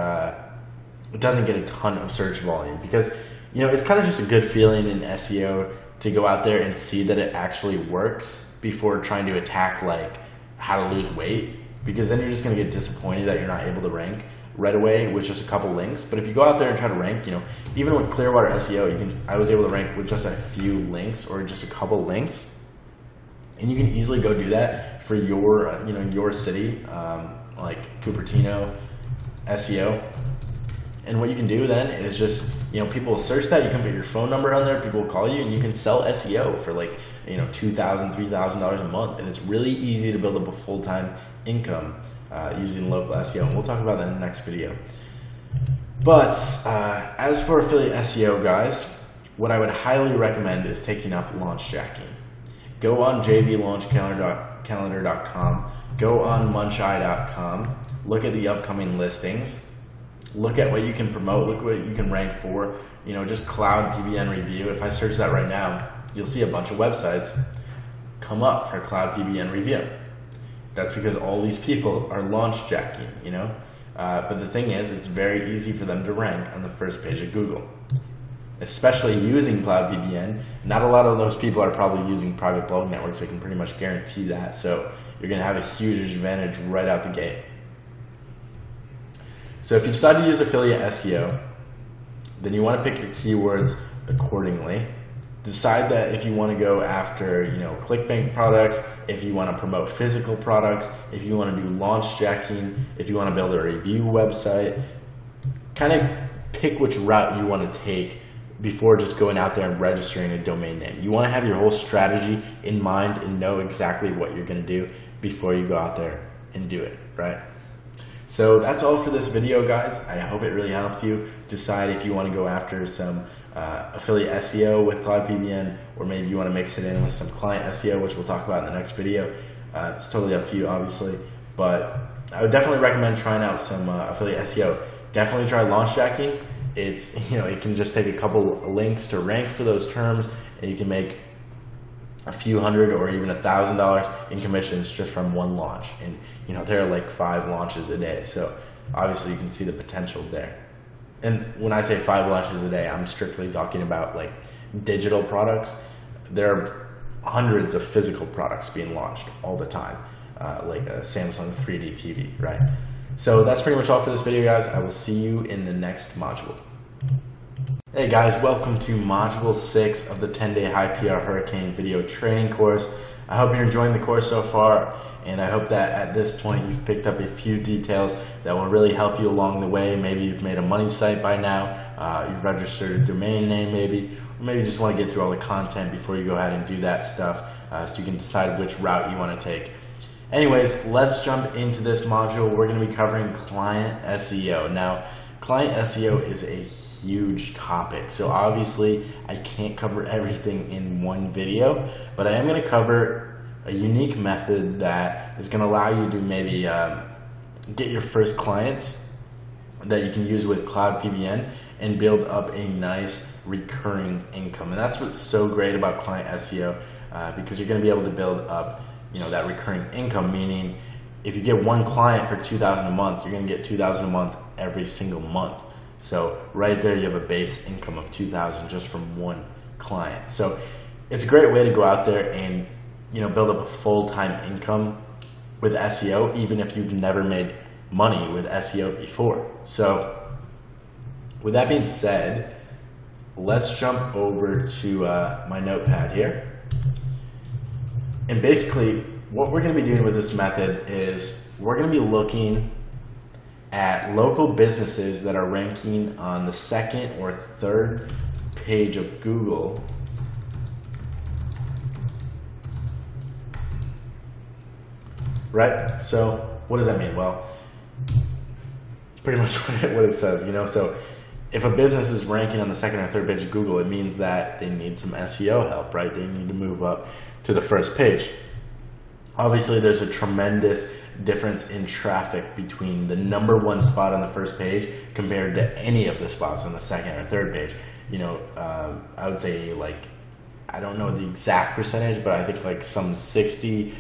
it doesn't get a ton of search volume because, you know, it's kind of just a good feeling in SEO to go out there and see that it actually works before trying to attack like how to lose weight, because then you're just going to get disappointed that you're not able to rank right away with just a couple links. But if you go out there and try to rank, you know, even with Clearwater SEO, I was able to rank with just a few links or just a couple links, and you can easily go do that for your, you know, your city, like Cupertino SEO. And what you can do then is just, you know, people will search that, you can put your phone number on there, people will call you, and you can sell SEO for like, you know, $2,000, $3,000 a month. And it's really easy to build up a full-time income using local SEO. And we'll talk about that in the next video. But as for affiliate SEO, guys, what I would highly recommend is taking up launch jacking. Go on jblaunchcalendar.com, go on muncheye.com, look at the upcoming listings, look at what you can promote, look what you can rank for, you know, just Cloud PBN review. If I search that right now, you'll see a bunch of websites come up for Cloud PBN review. That's because all these people are launch jacking, you know. But the thing is, it's very easy for them to rank on the first page of Google, especially using Cloud PBN. Not a lot of those people are probably using private blog networks. I can pretty much guarantee that. So you're going to have a huge advantage right out the gate. So if you decide to use affiliate SEO, then you want to pick your keywords accordingly. Decide that if you want to go after, you know, ClickBank products, if you want to promote physical products, if you want to do launch jacking, if you want to build a review website, kind of pick which route you want to take before just going out there and registering a domain name. You want to have your whole strategy in mind and know exactly what you're going to do before you go out there and do it, right? So that's all for this video, guys. I hope it really helped you decide if you want to go after some affiliate SEO with Cloud PBN, or maybe you want to mix it in with some client SEO, which we'll talk about in the next video. It's totally up to you, obviously, but I would definitely recommend trying out some affiliate SEO. Definitely try launch jacking. It's, you know, it can just take a couple links to rank for those terms, and you can make a few hundred or even $1,000 in commissions just from one launch. And, you know, there are like 5 launches a day, so obviously you can see the potential there. And when I say 5 launches a day, I'm strictly talking about like digital products. There are hundreds of physical products being launched all the time, like a Samsung 3D TV, right? So that's pretty much all for this video, guys. I will see you in the next module. Hey guys, welcome to module 6 of the 10-day high PR hurricane video training course. I hope you're enjoying the course so far, and I hope that at this point you've picked up a few details that will really help you along the way. Maybe you've made a money site by now, you've registered a domain name maybe, or maybe you just want to get through all the content before you go ahead and do that stuff, so you can decide which route you want to take. Anyways, let's jump into this module. We're going to be covering client SEO. Now, client SEO is a huge topic, so obviously I can't cover everything in one video, but I am going to cover a unique method that is going to allow you to maybe get your first clients that you can use with Cloud PBN and build up a nice recurring income. And that's what's so great about client SEO, because you're going to be able to build up, you know, that recurring income, meaning if you get one client for $2,000 a month, you're going to get $2,000 a month every single month. So right there you have a base income of $2,000 just from one client. So it's a great way to go out there and, you know, build up a full-time income with SEO, even if you've never made money with SEO before. So with that being said, let's jump over to my notepad here. And basically what we're going to be doing with this method is we're going to be looking at local businesses that are ranking on the 2nd or 3rd page of Google right? So what does that mean? Well, pretty much what it says, you know. So if a business is ranking on the 2nd or 3rd page of Google, it means that they need some SEO help, right? They need to move up to the 1st page. Obviously, there's a tremendous difference in traffic between the #1 spot on the 1st page compared to any of the spots on the 2nd or 3rd page. You know, I would say like I don't know the exact percentage, but I think like some 60%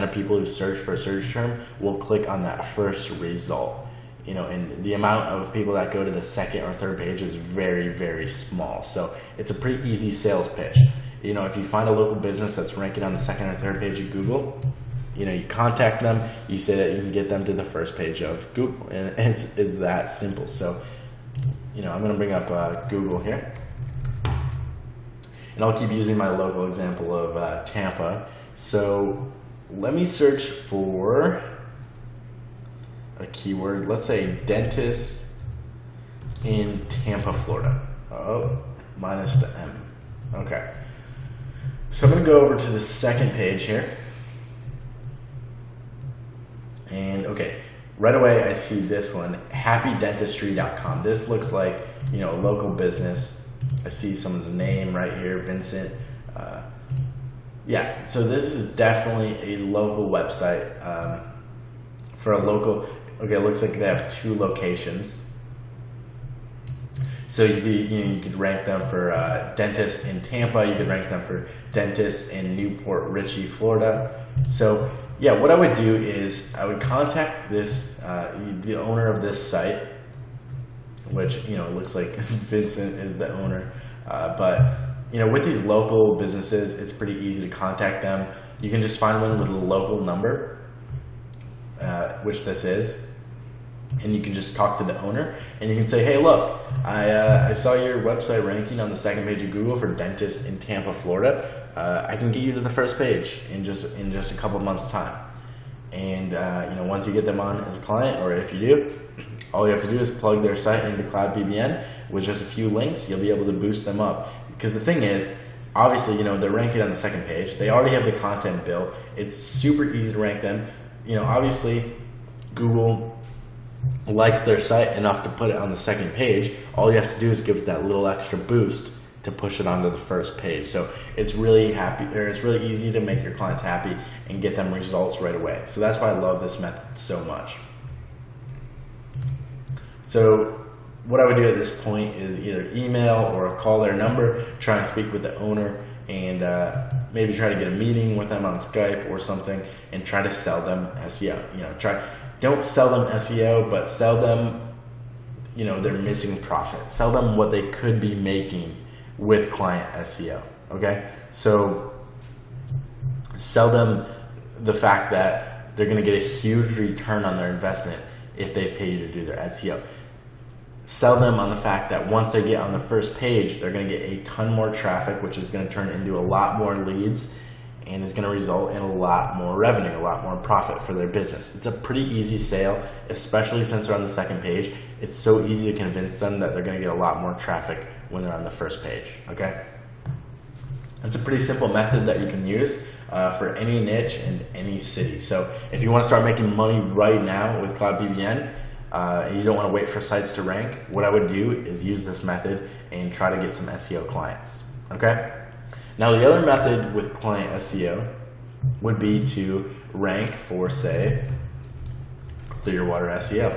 of people who search for a search term will click on that first result. You know, and the amount of people that go to the second or third page is very, very small. So it's a pretty easy sales pitch. You know, if you find a local business that's ranking on the second or third page of Google, you know, you contact them, you say that you can get them to the first page of Google, and it's that simple. So, you know, I'm going to bring up Google here, and I'll keep using my local example of Tampa. So let me search for a keyword. Let's say dentist in Tampa, Florida. Oh, minus the M. Okay. So I'm going to go over to the second page here. And okay, right away I see this one, happydentistry.com. This looks like, you know, a local business. I see someone's name right here, Vincent. Yeah, so this is definitely a local website for a local. Okay, it looks like they have 2 locations. So you could rank them for dentists in Tampa. You could rank them for dentists in Newport Richey, Florida. So yeah, what I would do is I would contact this the owner of this site, which, you know, looks like Vincent is the owner. But you know, with these local businesses, it's pretty easy to contact them. You can just find one with a local number, which this is. And you can just talk to the owner, and you can say, hey, look, I saw your website ranking on the second page of Google for dentists in Tampa, Florida. I can get you to the first page in just a couple months' time. And you know, once you get them on as a client, or if you do, all you have to do is plug their site into Cloud PBN with just a few links. You'll be able to boost them up. Because the thing is, obviously, you know, they're ranking on the second page. They already have the content built. It's super easy to rank them. You know, obviously, Google likes their site enough to put it on the second page. All you have to do is give it that little extra boost to push it onto the first page. So it's really easy to make your clients happy and get them results right away. So that's why I love this method so much. So what I would do at this point is either email or call their number, try and speak with the owner, and maybe try to get a meeting with them on Skype or something, and try to sell them SEO. You know, don't sell them SEO, but sell them, you know, their missing profit. Sell them what they could be making with client SEO. Okay, so sell them the fact that they're going to get a huge return on their investment if they pay you to do their SEO. Sell them on the fact that once they get on the first page, they're going to get a ton more traffic, which is going to turn into a lot more leads, and is going to result in a lot more revenue, a lot more profit for their business. It's a pretty easy sale, especially since they're on the second page. It's so easy to convince them that they're going to get a lot more traffic when they're on the first page, okay? It's a pretty simple method that you can use for any niche and any city. So if you want to start making money right now with Cloud PBN, and you don't want to wait for sites to rank, what I would do is use this method and try to get some SEO clients, okay? Now the other method with client SEO would be to rank for, say, Clearwater SEO,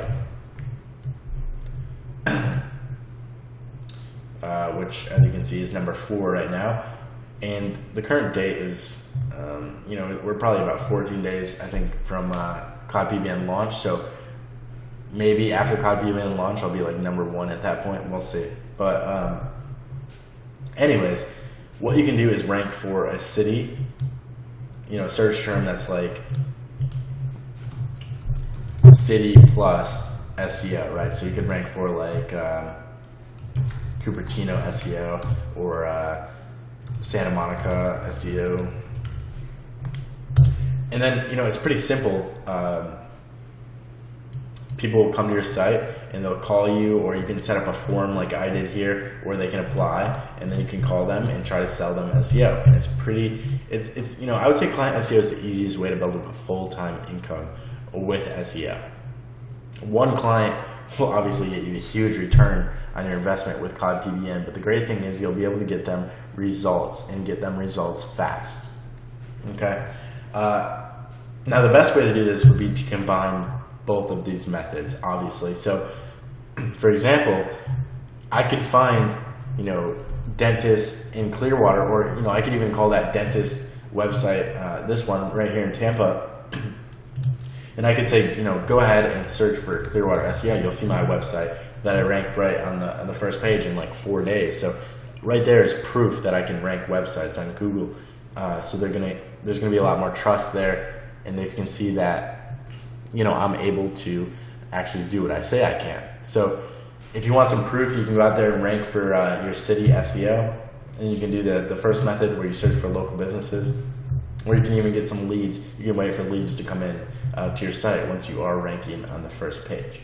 which, as you can see, is number 4 right now. And the current date is, you know, we're probably about 14 days, I think, from Cloud PBN launch. So maybe after Cloud PBN launch, I'll be like number 1 at that point. We'll see. But anyways, what you can do is rank for a city, you know, search term that's like city plus SEO, right? So you could rank for like Cupertino SEO or Santa Monica SEO. And then, you know, it's pretty simple. People will come to your site and they'll call you, or you can set up a form like I did here where they can apply, and then you can call them and try to sell them SEO. And it's you know, I would say client SEO is the easiest way to build up a full-time income with SEO. One client will obviously get you a huge return on your investment with Cloud PBN, but the great thing is you'll be able to get them results and get them results fast. Okay. Now the best way to do this would be to combine both of these methods, obviously. So, for example, I could find, dentist in Clearwater, or I could even call that dentist website, this one right here in Tampa, and I could say, go ahead and search for Clearwater SEO. You'll see my website that I ranked right on the first page in like 4 days. So right there is proof that I can rank websites on Google. So there's gonna be a lot more trust there, and they can see that I'm able to actually do what I say I can. So if you want some proof, you can go out there and rank for your city SEO, and you can do the first method where you search for local businesses, or you can even get some leads. You can wait for leads to come in to your site once you are ranking on the first page.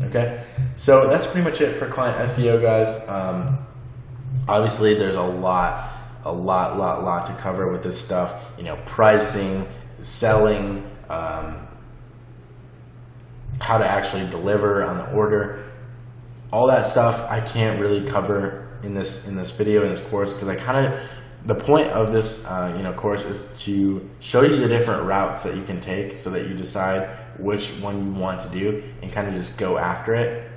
Okay, so that's pretty much it for client SEO, guys. Obviously, there's a lot to cover with this stuff. Pricing, selling, how to actually deliver on the order. All that stuff I can't really cover in this video, in this course, because the point of this course is to show you the different routes that you can take so that you decide which one you want to do and kind of just go after it.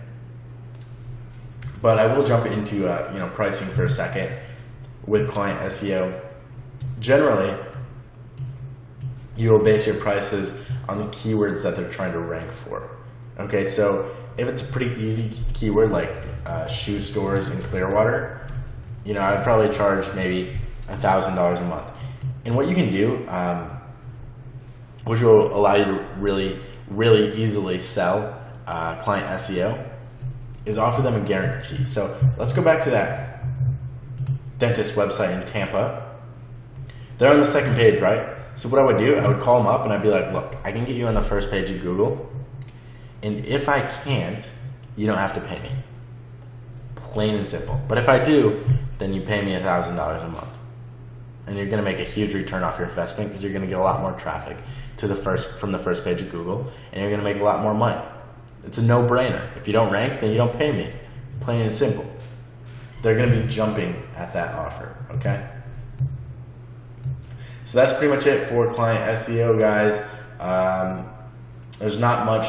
But I will jump into pricing for a second with client SEO. Generally, you will base your prices on the keywords that they're trying to rank for. Okay, so if it's a pretty easy keyword like shoe stores in Clearwater, I'd probably charge maybe $1,000 a month. And what you can do, which will allow you to really easily sell client SEO, is offer them a guarantee. So let's go back to that dentist website in Tampa. They're on the second page, right? So what I would do, I would call them up and I'd be like, look, I can get you on the first page of Google, and if I can't, you don't have to pay me. Plain and simple. But if I do, then you pay me $1,000 a month. And you're going to make a huge return off your investment, because you're going to get a lot more traffic from the first page of Google, and you're going to make a lot more money. It's a no-brainer. If you don't rank, then you don't pay me. Plain and simple. They're going to be jumping at that offer, okay? So that's pretty much it for client SEO, guys. There's not much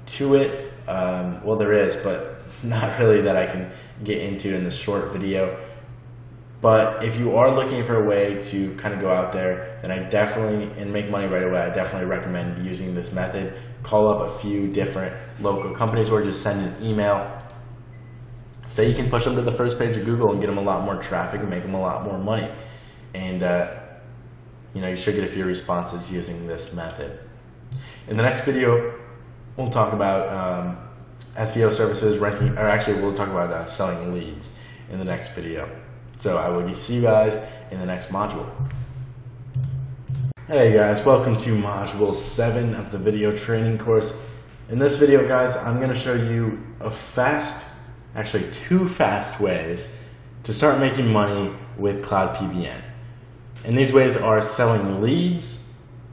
to it. Well, there is, but not really that I can get into in this short video. But if you are looking for a way to kind of go out there and make money right away, I definitely recommend using this method. Call up a few different local companies, or just send an email. Say you can push them to the first page of Google and get them a lot more traffic and make them a lot more money. And you should get a few responses using this method. In the next video, we'll talk about SEO services, renting, or actually we'll talk about selling leads in the next video. So I will see you guys in the next module. Hey guys, welcome to module 7 of the video training course. In this video, guys, I'm going to show you actually two fast ways to start making money with Cloud PBN. And these ways are selling leads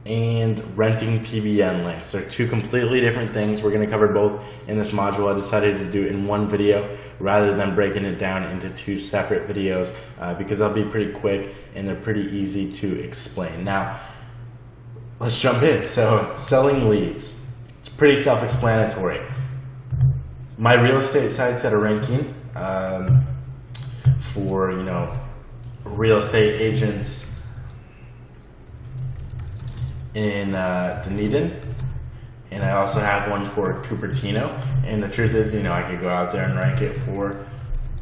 and renting PBN links. They're two completely different things. We're going to cover both in this module. I decided to do it in one video rather than breaking it down into two separate videos because they'll be pretty quick and they're pretty easy to explain. Now, let's jump in. So, selling leads. It's pretty self-explanatory. My real estate sites that are ranking for, real estate agents in Dunedin, and I also have one for Cupertino. And the truth is, I could go out there and rank it for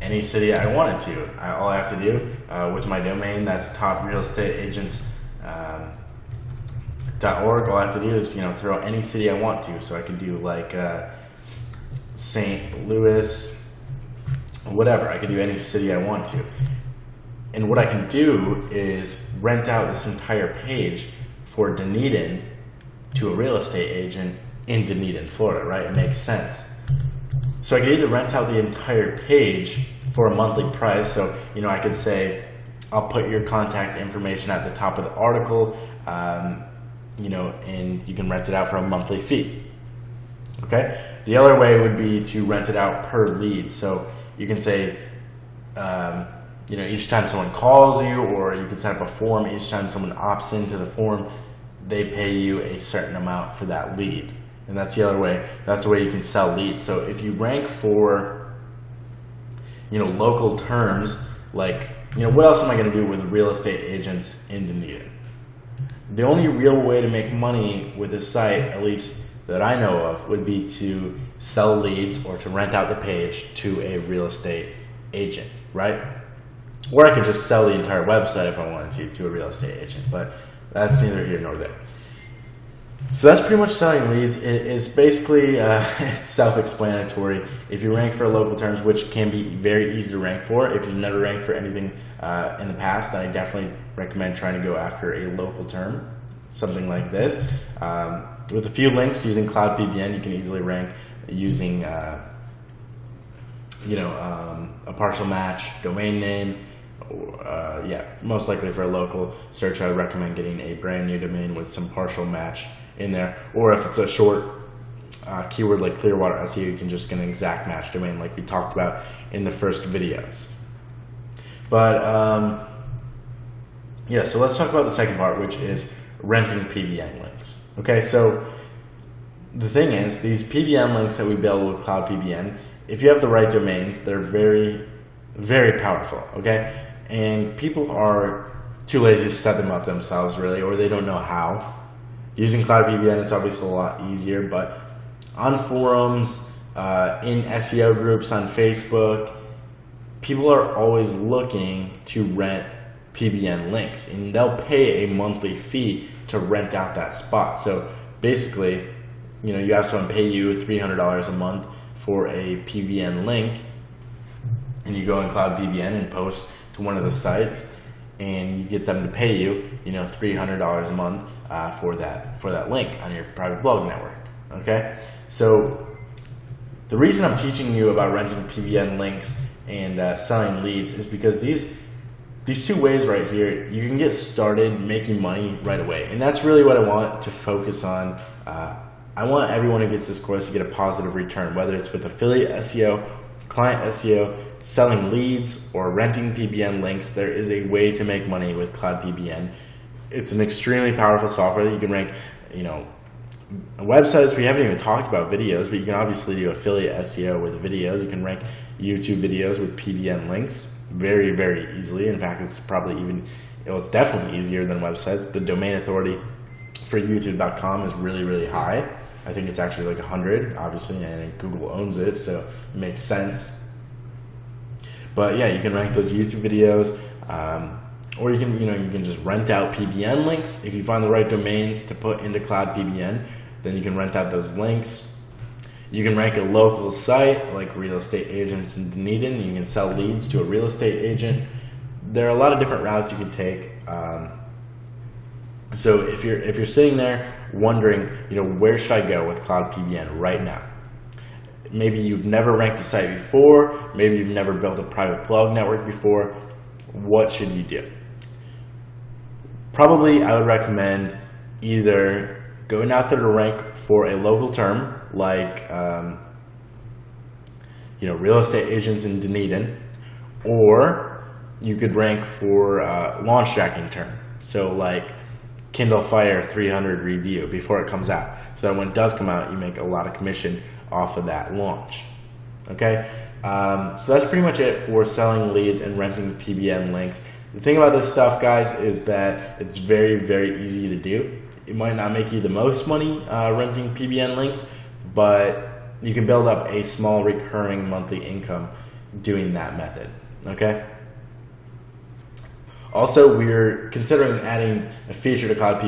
any city I wanted to. All I have to do with my domain, that's toprealestateagents.org. All I have to do is throw any city I want to. So I could do like St. Louis, whatever. I could do any city I want to. And what I can do is rent out this entire page for Dunedin to a real estate agent in Dunedin, Florida, right? It makes sense. So I could either rent out the entire page for a monthly price. So, I could say, I'll put your contact information at the top of the article, and you can rent it out for a monthly fee. Okay? The other way would be to rent it out per lead. So you can say, each time someone calls you, or you can set up a form. Each time someone opts into the form, they pay you a certain amount for that lead. And that's the other way. That's the way you can sell leads. So if you rank for, local terms like, what else am I going to do with real estate agents in Dunedin? The only real way to make money with this site, at least that I know of, would be to sell leads or to rent out the page to a real estate agent, right? Or I could just sell the entire website if I wanted to a real estate agent, but that's neither here nor there. So that's pretty much selling leads. It's basically it's self-explanatory. If you rank for local terms, which can be very easy to rank for, if you've never ranked for anything in the past, then I definitely recommend trying to go after a local term, something like this. With a few links using Cloud you can easily rank using a partial match domain name. Most likely for a local search, I would recommend getting a brand new domain with some partial match in there, or if it's a short keyword like Clearwater SEO, you can just get an exact match domain like we talked about in the first videos. But so let's talk about the second part, which is renting PBN links. Okay, so the thing is, these PBN links that we build with Cloud if you have the right domains, they're very, very powerful, okay? And people are too lazy to set them up themselves, really, or they don't know how. Using Cloud it's obviously a lot easier, but on forums, in SEO groups on Facebook, people are always looking to rent PBN links, and they'll pay a monthly fee to rent out that spot. So basically, you have someone pay you $300 a month for a PBN link, and you go on Cloud and post to one of the sites, and you get them to pay you, $300 a month for that link on your private blog network. Okay, so the reason I'm teaching you about renting PBN links and selling leads is because these two ways right here, you can get started making money right away, and that's really what I want to focus on. I want everyone who gets this course to get a positive return, whether it's with affiliate SEO, client SEO, selling leads, or renting PBN links. There is a way to make money with Cloud It's an extremely powerful software that you can rank, websites. We haven't even talked about videos, but you can obviously do affiliate SEO with videos. You can rank YouTube videos with PBN links very, very easily. In fact, it's probably it's definitely easier than websites. The domain authority for YouTube.com is really, really high. I think it's actually like 100, obviously, and Google owns it, so it makes sense. But yeah, you can rank those YouTube videos, or you can just rent out PBN links. If you find the right domains to put into Cloud then you can rent out those links. You can rank a local site like real estate agents in Dunedin. You can sell leads to a real estate agent. There are a lot of different routes you can take. So if you're sitting there wondering, where should I go with Cloud right now? Maybe you've never ranked a site before. Maybe you've never built a private blog network before. What should you do? Probably I would recommend either going out there to rank for a local term like real estate agents in Dunedin, or you could rank for launch tracking term. So like Kindle Fire 300 review before it comes out, so that when it does come out, you make a lot of commission off of that launch. Okay, so that's pretty much it for selling leads and renting PBN links. The thing about this stuff, guys, is that it's very, very easy to do. It might not make you the most money renting PBN links, but you can build up a small recurring monthly income doing that method. Okay. Also, we're considering adding a feature to Cloud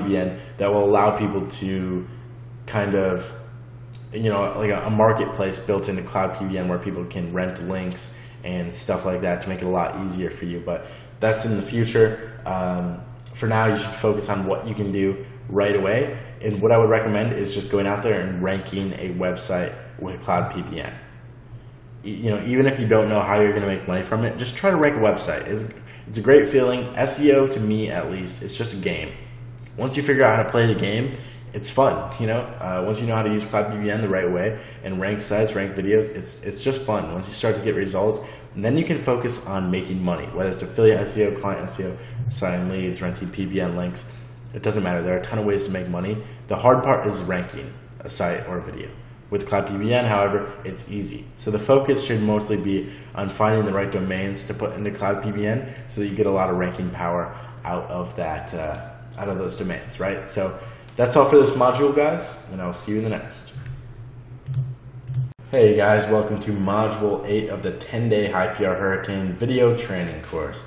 that will allow people to kind of, like a marketplace built into Cloud where people can rent links and stuff like that to make it a lot easier for you. But that's in the future. For now, you should focus on what you can do right away. And what I would recommend is just going out there and ranking a website with Cloud even if you don't know how you're going to make money from it, just try to rank a website. It's a great feeling. SEO, to me at least, it's just a game. Once you figure out how to play the game, it's fun. Once you know how to use Cloud the right way and rank sites, rank videos, it's just fun. Once you start to get results, and then you can focus on making money, whether it's affiliate SEO, client SEO, selling leads, renting PBN links. It doesn't matter. There are a ton of ways to make money. The hard part is ranking a site or a video. With Cl0Ud, however, it's easy. So the focus should mostly be on finding the right domains to put into Cl0Ud so that you get a lot of ranking power out of that, out of those domains, right? So that's all for this module, guys, and I'll see you in the next. Hey guys, welcome to Module 8 of the 10-day High PR Hurricane video training course.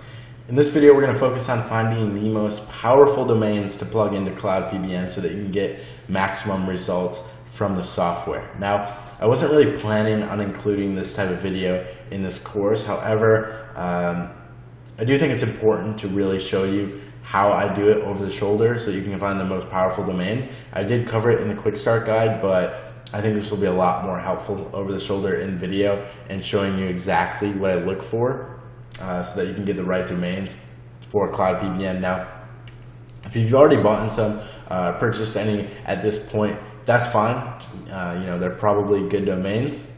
In this video, we're going to focus on finding the most powerful domains to plug into Cl0Ud so that you can get maximum results from the software. Now, I wasn't really planning on including this type of video in this course. However, I do think it's important to really show you how I do it over the shoulder so you can find the most powerful domains. I did cover it in the quick start guide, but I think this will be a lot more helpful over the shoulder in video and showing you exactly what I look for so that you can get the right domains for Cl0Ud. Now, if you've already bought some, purchased any at this point, that's fine. You know, they're probably good domains,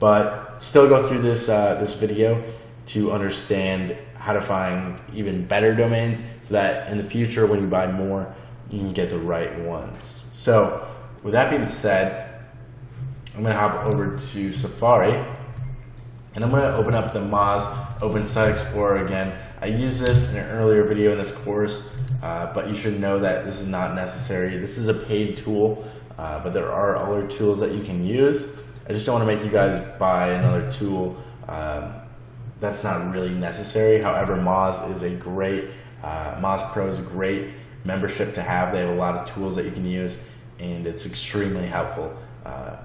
but still go through this this video to understand how to find even better domains so that in the future when you buy more, you can get the right ones. So with that being said, I'm going to hop over to Safari and I'm going to open up the Moz Open Site Explorer again. I used this in an earlier video in this course, but you should know that this is not necessary. This is a paid tool, but there are other tools that you can use. I just don't want to make you guys buy another tool that's not really necessary. However, Moz is a great, Moz Pro is a great membership to have. They have a lot of tools that you can use, and it's extremely helpful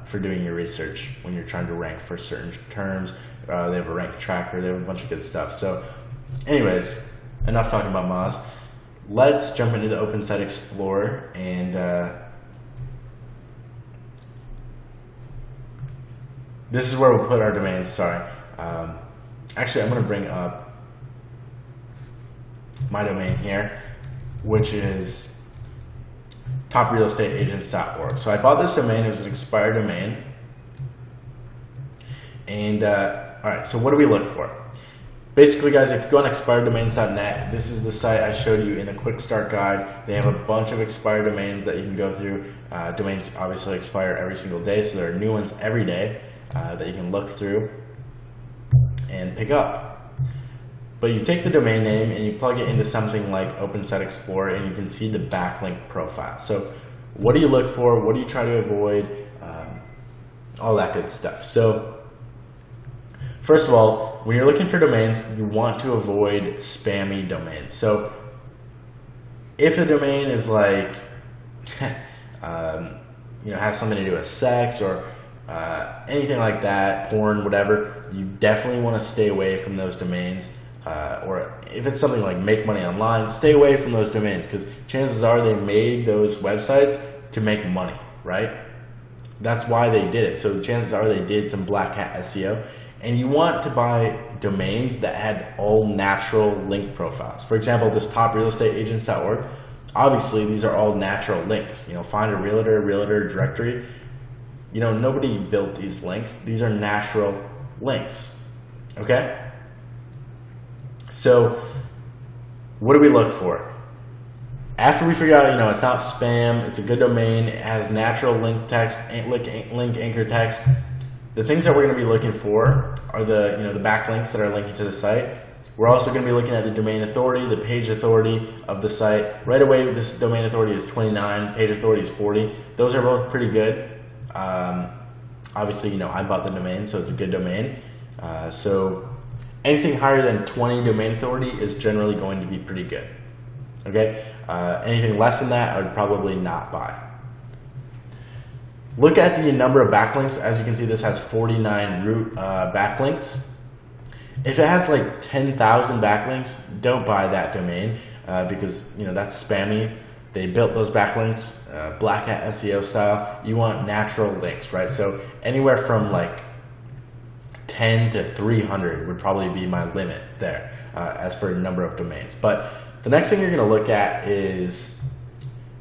for doing your research when you're trying to rank for certain terms. They have a rank tracker. They have a bunch of good stuff. So anyways, enough talking about Moz. Let's jump into the Open Site Explorer, and this is where we'll put our domains. Sorry. Actually, I'm going to bring up my domain here, which is toprealestateagents.org. So I bought this domain. It was an expired domain. And all right, so what do we look for? Basically, guys, if you go on expireddomains.net, this is the site I showed you in the quick start guide. They have a bunch of expired domains that you can go through. Domains obviously expire every single day, so there are new ones every day that you can look through and pick up. But you take the domain name and you plug it into something like Open Site Explorer, and you can see the backlink profile. So what do you look for? What do you try to avoid? All that good stuff. So first of all, when you're looking for domains, you want to avoid spammy domains. So if a domain is like, you know, has something to do with sex or anything like that, porn, whatever, you definitely want to stay away from those domains. Or if it's something like make money online, stay away from those domains, because chances are they made those websites to make money, right? That's why they did it. So chances are they did some black hat SEO. And you want to buy domains that had all natural link profiles. For example, this toprealestateagents.org, obviously these are all natural links. You know, find a realtor directory. You know, nobody built these links. These are natural links, okay? So what do we look for? After we figure out, you know, it's not spam, it's a good domain, it has natural link text, link anchor text, the things that we're going to be looking for are the, you know, the backlinks that are linking to the site. We're also going to be looking at the domain authority, the page authority of the site. Right away, this domain authority is 29, page authority is 40. Those are both pretty good. Obviously, you know, I bought the domain, so it's a good domain. So anything higher than 20 domain authority is generally going to be pretty good. Okay? Anything less than that, I would probably not buy. Look at the number of backlinks. As you can see, this has 49 root backlinks. If it has like 10,000 backlinks, don't buy that domain because, you know, that's spammy. They built those backlinks black hat SEO style. You want natural links, right? So anywhere from like 10 to 300 would probably be my limit there as for number of domains. But the next thing you're going to look at is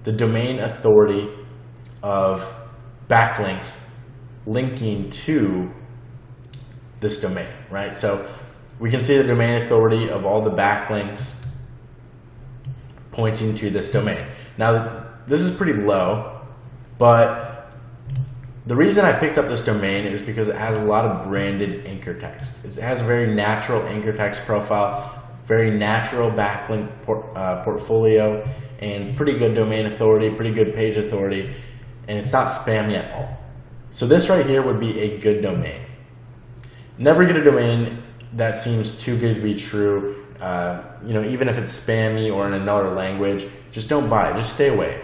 the domain authority of backlinks linking to this domain, right? So we can see the domain authority of all the backlinks pointing to this domain. Now, this is pretty low, but The reason I picked up this domain is because it has a lot of branded anchor text. It has a very natural anchor text profile, very natural backlink portfolio, and pretty good domain authority, pretty good page authority, and it's not spammy at all. So this right here would be a good domain. Never get a domain that seems too good to be true. Even if it's spammy or in another language, just don't buy it. Just stay away.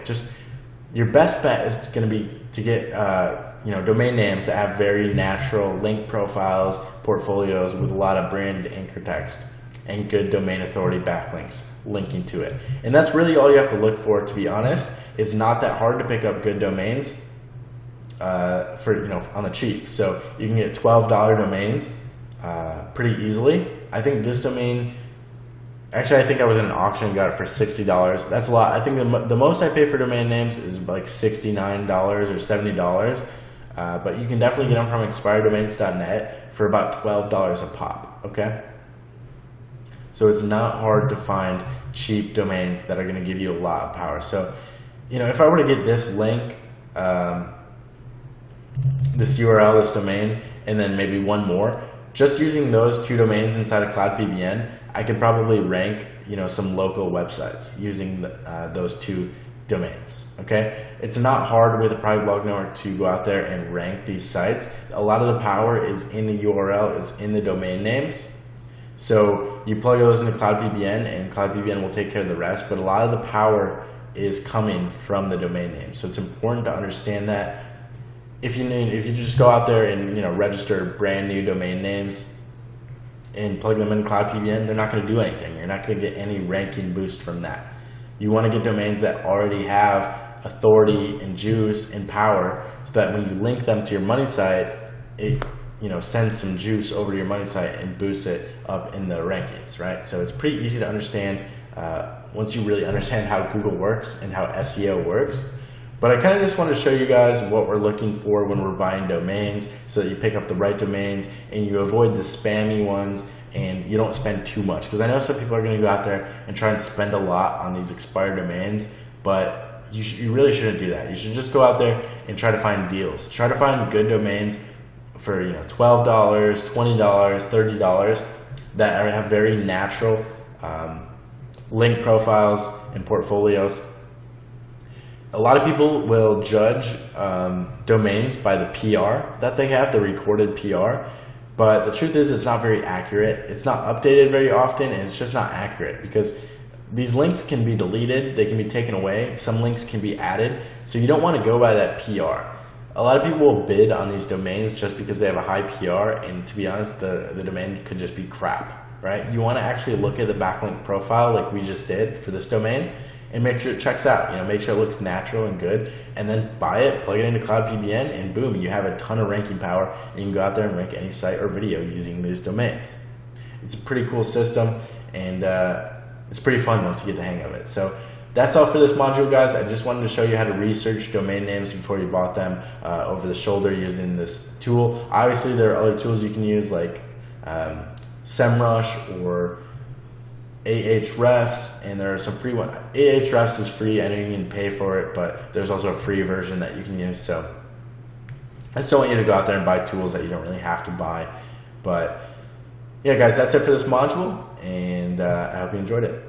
Your best bet is going to be to get domain names that have very natural link profiles, portfolios with a lot of branded anchor text and good domain authority backlinks linking to it. And that's really all you have to look for, to be honest. It's not that hard to pick up good domains on the cheap. So you can get $12 domains pretty easily. I think this domain, actually I think I was in an auction and got it for $60. That's a lot. I think the most I pay for domain names is like $69 or $70. But you can definitely get them from expireddomains.net for about $12 a pop, okay? So it's not hard to find cheap domains that are going to give you a lot of power. So, if I were to get this link, this URL, this domain, and then maybe one more, just using those two domains inside of CloudPBN, I could probably rank, some local websites using those two domains, okay? It's not hard with a private blog network to go out there and rank these sites. A lot of the power is in the URL, is in the domain names. So you plug those into CloudPBN and CloudPBN will take care of the rest, but a lot of the power is coming from the domain name. So it's important to understand that. If you just go out there and register brand new domain names and plug them in CloudPBN, they're not going to do anything. You're not going to get any ranking boost from that. You want to get domains that already have authority and juice and power, so that when you link them to your money site, it sends some juice over to your money site and boosts it up in the rankings, right? So it's pretty easy to understand once you really understand how Google works and how SEO works. But I kind of just wanted to show you guys what we're looking for when we're buying domains, so that you pick up the right domains and you avoid the spammy ones and you don't spend too much. Because I know some people are going to go out there and try and spend a lot on these expired domains, but you really shouldn't do that. You should just go out there and try to find deals. Try to find good domains for $12, $20, $30 that have very natural link profiles and portfolios. A lot of people will judge domains by the PR that they have, the recorded PR, but the truth is it's not very accurate. It's not updated very often, and it's just not accurate because these links can be deleted, they can be taken away, some links can be added, so you don't want to go by that PR. A lot of people will bid on these domains just because they have a high PR, and to be honest, the domain could just be crap, right? You want to actually look at the backlink profile like we just did for this domain and make sure it checks out, make sure it looks natural and good, and then buy it, plug it into CloudPBN, and boom, you have a ton of ranking power, and you can go out there and rank any site or video using these domains. It's a pretty cool system, and it's pretty fun once you get the hang of it. So that's all for this module, guys. I just wanted to show you how to research domain names before you bought them over the shoulder using this tool. Obviously, there are other tools you can use like SEMrush or Ahrefs, and there are some free ones. Ahrefs is free. I know you can pay for it, but there's also a free version that you can use. So I still want you to go out there and buy tools that you don't really have to buy. But yeah, guys, that's it for this module, and I hope you enjoyed it.